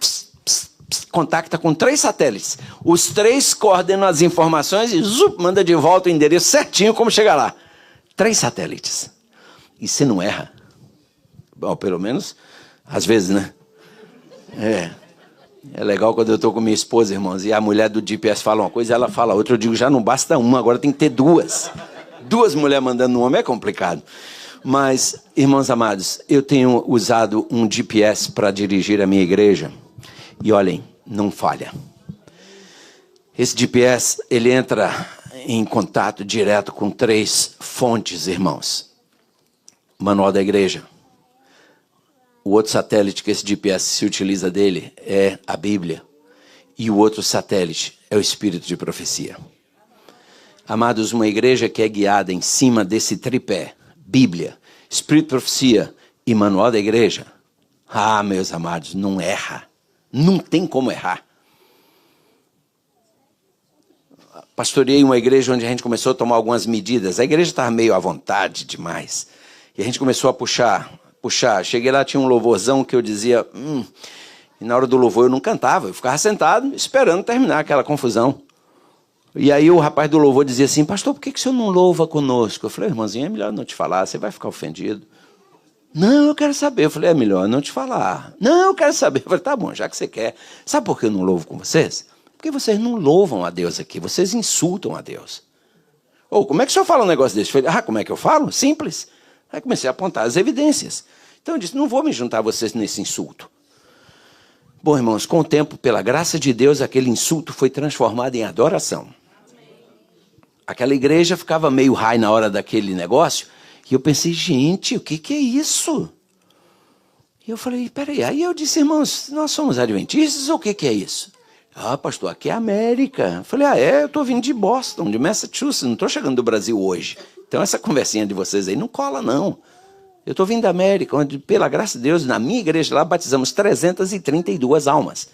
A: contacta com 3 satélites. Os 3 coordenam as informações e manda de volta o endereço certinho como chegar lá. 3 satélites. E você não erra. Bom, pelo menos, às vezes, né? É legal quando eu estou com minha esposa, irmãos, e a mulher do GPS fala uma coisa e ela fala outra. Eu digo, já não basta uma, agora tem que ter 2. 2 mulheres mandando um homem é complicado. Mas, irmãos amados, eu tenho usado um GPS para dirigir a minha igreja. E olhem, não falha. Esse GPS, ele entra em contato direto com 3 fontes, irmãos. Manual da igreja. O outro satélite que esse GPS se utiliza dele é a Bíblia. E o outro satélite é o Espírito de profecia. Amados, uma igreja que é guiada em cima desse tripé, Bíblia, Espírito de profecia e Manual da igreja, meus amados, não erra. Não tem como errar. Pastoreei uma igreja onde a gente começou a tomar algumas medidas. A igreja estava meio à vontade demais. E a gente começou a puxar. Cheguei lá, tinha um louvorzão que eu dizia... E na hora do louvor eu não cantava. Eu ficava sentado esperando terminar aquela confusão. E aí o rapaz do louvor dizia assim, pastor, por que o senhor não louva conosco? Eu falei, irmãzinho, é melhor não te falar, você vai ficar ofendido. Não, eu quero saber. Eu falei, é melhor não te falar. Não, eu quero saber. Eu falei, tá bom, já que você quer. Sabe por que eu não louvo com vocês? Porque vocês não louvam a Deus aqui, vocês insultam a Deus. Ou como é que o senhor fala um negócio desse? Eu falei, como é que eu falo? Simples. Aí comecei a apontar as evidências. Então eu disse, não vou me juntar a vocês nesse insulto. Bom, irmãos, com o tempo, pela graça de Deus, aquele insulto foi transformado em adoração. Aquela igreja ficava meio high na hora daquele negócio, e eu pensei, gente, o que é isso? E eu falei, peraí, aí eu disse, irmãos, nós somos adventistas ou o que é isso? Pastor, aqui é América. Eu falei, eu estou vindo de Boston, de Massachusetts, não estou chegando do Brasil hoje. Então essa conversinha de vocês aí não cola, não. Eu estou vindo da América, onde, pela graça de Deus, na minha igreja lá, batizamos 332 almas.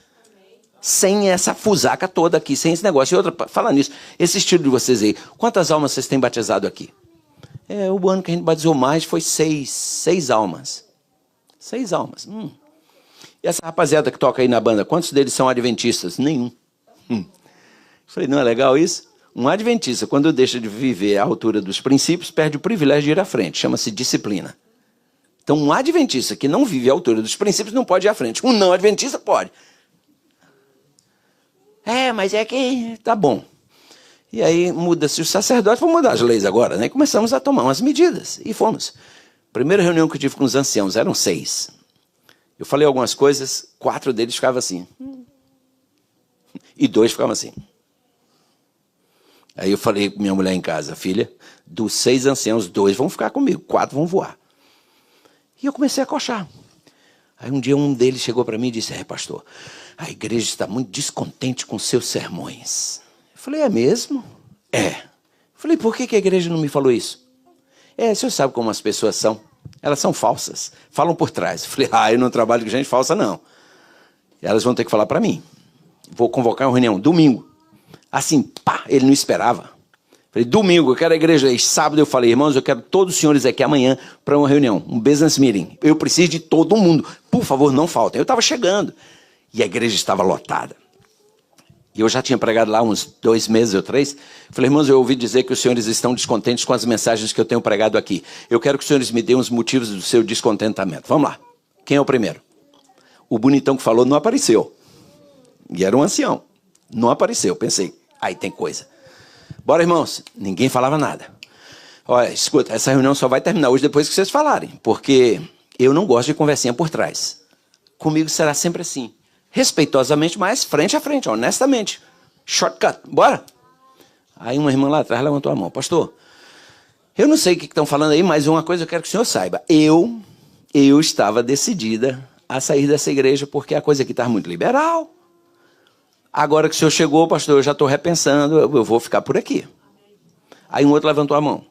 A: Sem essa fusaca toda aqui, sem esse negócio. E outra, falando nisso, esse estilo de vocês aí, quantas almas vocês têm batizado aqui? O ano que a gente batizou mais foi 6 almas. 6 almas. E essa rapaziada que toca aí na banda, quantos deles são adventistas? Nenhum. Falei, não é legal isso? Um adventista, quando deixa de viver à altura dos princípios, perde o privilégio de ir à frente. Chama-se disciplina. Então, um adventista que não vive à altura dos princípios não pode ir à frente. Um não adventista pode. Mas é que tá bom. E aí muda-se o sacerdote, vamos mudar as leis agora, né? Começamos a tomar umas medidas e fomos. Primeira reunião que eu tive com os anciãos, eram 6. Eu falei algumas coisas, 4 deles ficavam assim. E 2 ficavam assim. Aí eu falei com minha mulher em casa, filha, dos 6 anciãos, 2 vão ficar comigo, 4 vão voar. E eu comecei a coxar. Aí um dia um deles chegou para mim e disse, pastor, a igreja está muito descontente com seus sermões. Eu falei, é mesmo? Eu falei, por que a igreja não me falou isso? O senhor sabe como as pessoas são. Elas são falsas, falam por trás. Eu falei, eu não trabalho com gente falsa, não. Elas vão ter que falar para mim. Vou convocar uma reunião, domingo. Assim, ele não esperava. Falei, domingo, eu quero a igreja aí. Sábado eu falei, irmãos, eu quero todos os senhores aqui amanhã para uma reunião, um business meeting. Eu preciso de todo mundo. Por favor, não faltem. Eu estava chegando e a igreja estava lotada. E eu já tinha pregado lá uns 2 meses ou 3. Falei, irmãos, eu ouvi dizer que os senhores estão descontentes com as mensagens que eu tenho pregado aqui. Eu quero que os senhores me deem os motivos do seu descontentamento. Vamos lá. Quem é o primeiro? O bonitão que falou não apareceu. E era um ancião. Não apareceu. Pensei, aí tem coisa. Bora, irmãos. Ninguém falava nada. Olha, escuta, essa reunião só vai terminar hoje depois que vocês falarem. Porque eu não gosto de conversinha por trás. Comigo será sempre assim. Respeitosamente, mas frente a frente, honestamente. Shortcut, bora? Aí uma irmã lá atrás levantou a mão. Pastor, eu não sei o que estão falando aí, mas uma coisa eu quero que o senhor saiba. Eu estava decidida a sair dessa igreja porque a coisa aqui está muito liberal. Agora que o senhor chegou, pastor, eu já estou repensando, eu vou ficar por aqui. Aí um outro levantou a mão.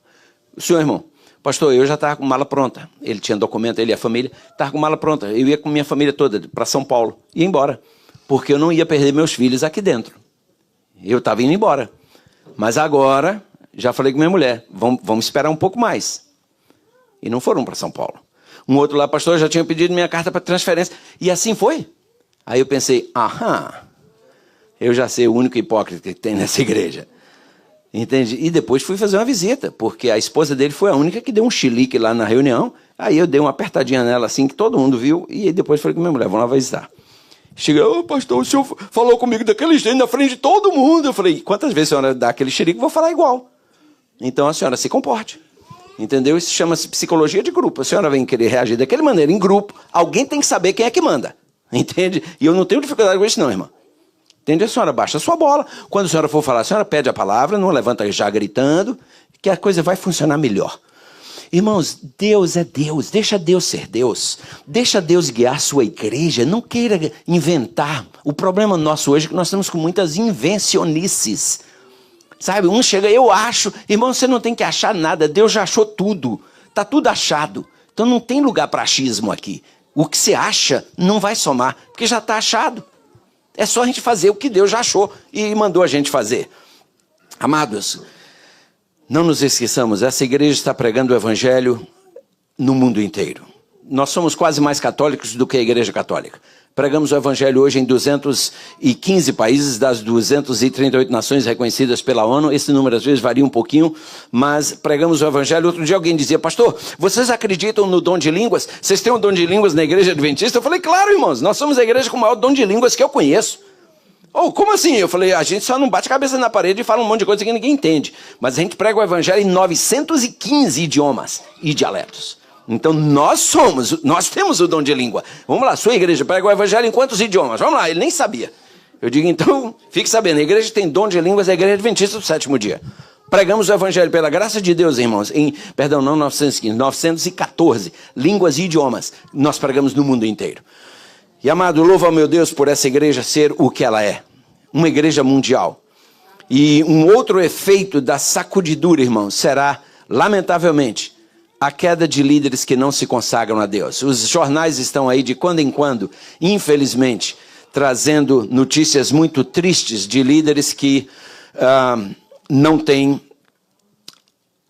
A: O senhor, irmão, pastor, eu já estava com mala pronta. Ele tinha documento, ele e a família, estava com mala pronta. Eu ia com minha família toda para São Paulo, ia embora, porque eu não ia perder meus filhos aqui dentro. Eu estava indo embora. Mas agora, já falei com minha mulher, vamos esperar um pouco mais. E não foram para São Paulo. Um outro lá, pastor, já tinha pedido minha carta para transferência. E assim foi. Aí eu pensei, eu já sei o único hipócrita que tem nessa igreja. Entende? E depois fui fazer uma visita, porque a esposa dele foi a única que deu um chilique lá na reunião. Aí eu dei uma apertadinha nela assim, que todo mundo viu, e depois falei com minha mulher, vamos lá visitar. Cheguei, pastor, o senhor falou comigo daquele jeito na frente de todo mundo. Eu falei, quantas vezes a senhora dá aquele chilique, eu vou falar igual. Então a senhora se comporte. Entendeu? Isso chama-se psicologia de grupo. A senhora vem querer reagir daquela maneira em grupo, alguém tem que saber quem é que manda. Entende? E eu não tenho dificuldade com isso não, irmão. Entende? A senhora baixa a sua bola. Quando a senhora for falar, a senhora pede a palavra, não levanta já gritando, que a coisa vai funcionar melhor. Irmãos, Deus é Deus. Deixa Deus ser Deus. Deixa Deus guiar a sua igreja. Não queira inventar. O problema nosso hoje é que nós estamos com muitas invencionices. Sabe, um chega, eu acho. Irmão, você não tem que achar nada. Deus já achou tudo. Está tudo achado. Então não tem lugar para achismo aqui. O que você acha não vai somar, porque já está achado. É só a gente fazer o que Deus já achou e mandou a gente fazer. Amados, não nos esqueçamos, essa igreja está pregando o evangelho no mundo inteiro. Nós somos quase mais católicos do que a igreja católica. Pregamos o evangelho hoje em 215 países das 238 nações reconhecidas pela ONU. Esse número às vezes varia um pouquinho, mas pregamos o evangelho. Outro dia alguém dizia: pastor, vocês acreditam no dom de línguas? Vocês têm um dom de línguas na igreja adventista? Eu falei: claro, irmãos, nós somos a igreja com o maior dom de línguas que eu conheço. Oh, como assim? Eu falei: a gente só não bate a cabeça na parede e fala um monte de coisa que ninguém entende. Mas a gente prega o evangelho em 915 idiomas e dialetos. Então nós temos o dom de língua. Vamos lá, sua igreja prega o evangelho em quantos idiomas? Vamos lá, ele nem sabia. Eu digo: então, fique sabendo, a igreja tem dom de línguas, é a igreja adventista do sétimo dia. Pregamos o evangelho pela graça de Deus, irmãos, em 914 línguas e idiomas. Nós pregamos no mundo inteiro. E amado, louva ao meu Deus por essa igreja ser o que ela é. Uma igreja mundial. E um outro efeito da sacudidura, irmãos, será, lamentavelmente, a queda de líderes que não se consagram a Deus. Os jornais estão aí de quando em quando, infelizmente, trazendo notícias muito tristes de líderes que não têm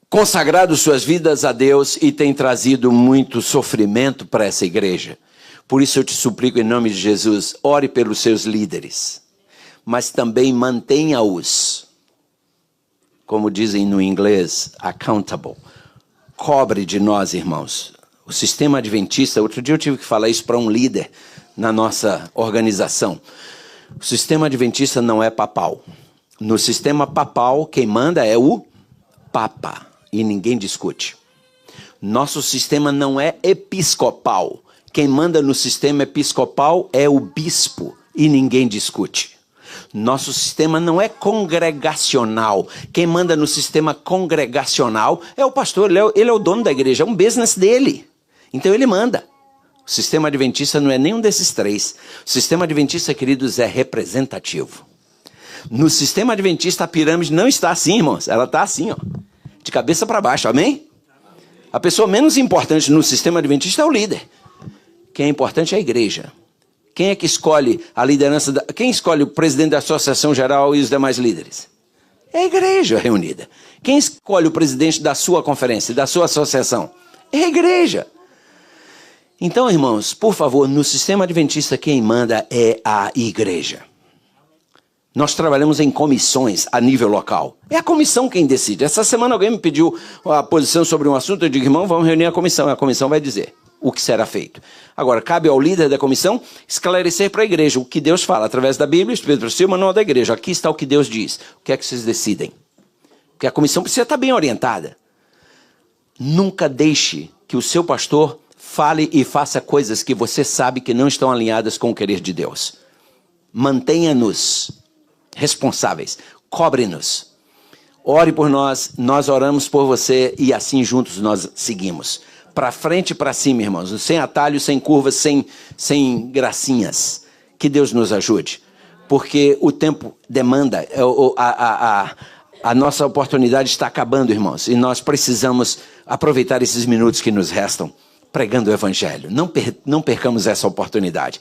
A: consagrado suas vidas a Deus e têm trazido muito sofrimento para essa igreja. Por isso eu te suplico em nome de Jesus, ore pelos seus líderes, mas também mantenha-os, como dizem no inglês, accountable. Cobre de nós, irmãos. O sistema adventista, outro dia eu tive que falar isso para um líder na nossa organização. O sistema adventista não é papal. No sistema papal, quem manda é o Papa, e ninguém discute. Nosso sistema não é episcopal. Quem manda no sistema episcopal é o bispo, e ninguém discute. Nosso sistema não é congregacional. Quem manda no sistema congregacional é o pastor, ele é o dono da igreja, é um business dele. Então ele manda. O sistema adventista não é nenhum desses três. O sistema adventista, queridos, é representativo. No sistema adventista a pirâmide não está assim, irmãos. Ela está assim, ó, de cabeça para baixo, amém? A pessoa menos importante no sistema adventista é o líder. Quem é importante é a igreja. Quem é que escolhe a liderança? Quem escolhe o presidente da associação geral e os demais líderes? É a igreja reunida. Quem escolhe o presidente da sua conferência, da sua associação? É a igreja. Então, irmãos, por favor, no sistema adventista quem manda é a igreja. Nós trabalhamos em comissões a nível local. É a comissão quem decide. Essa semana alguém me pediu a posição sobre um assunto. Eu digo: irmão, vamos reunir a comissão vai dizer o que será feito. Agora, cabe ao líder da comissão esclarecer para a igreja o que Deus fala, através da Bíblia, Espírito para o manual da igreja. Aqui está o que Deus diz. O que é que vocês decidem? Porque a comissão precisa estar bem orientada. Nunca deixe que o seu pastor fale e faça coisas que você sabe que não estão alinhadas com o querer de Deus. Mantenha-nos responsáveis. Cobre-nos. Ore por nós, nós oramos por você e assim juntos nós seguimos. Para frente e para cima, irmãos, sem atalhos, sem curvas, sem gracinhas. Que Deus nos ajude, porque o tempo demanda, a nossa oportunidade está acabando, irmãos, e nós precisamos aproveitar esses minutos que nos restam, pregando o evangelho. Não percamos essa oportunidade.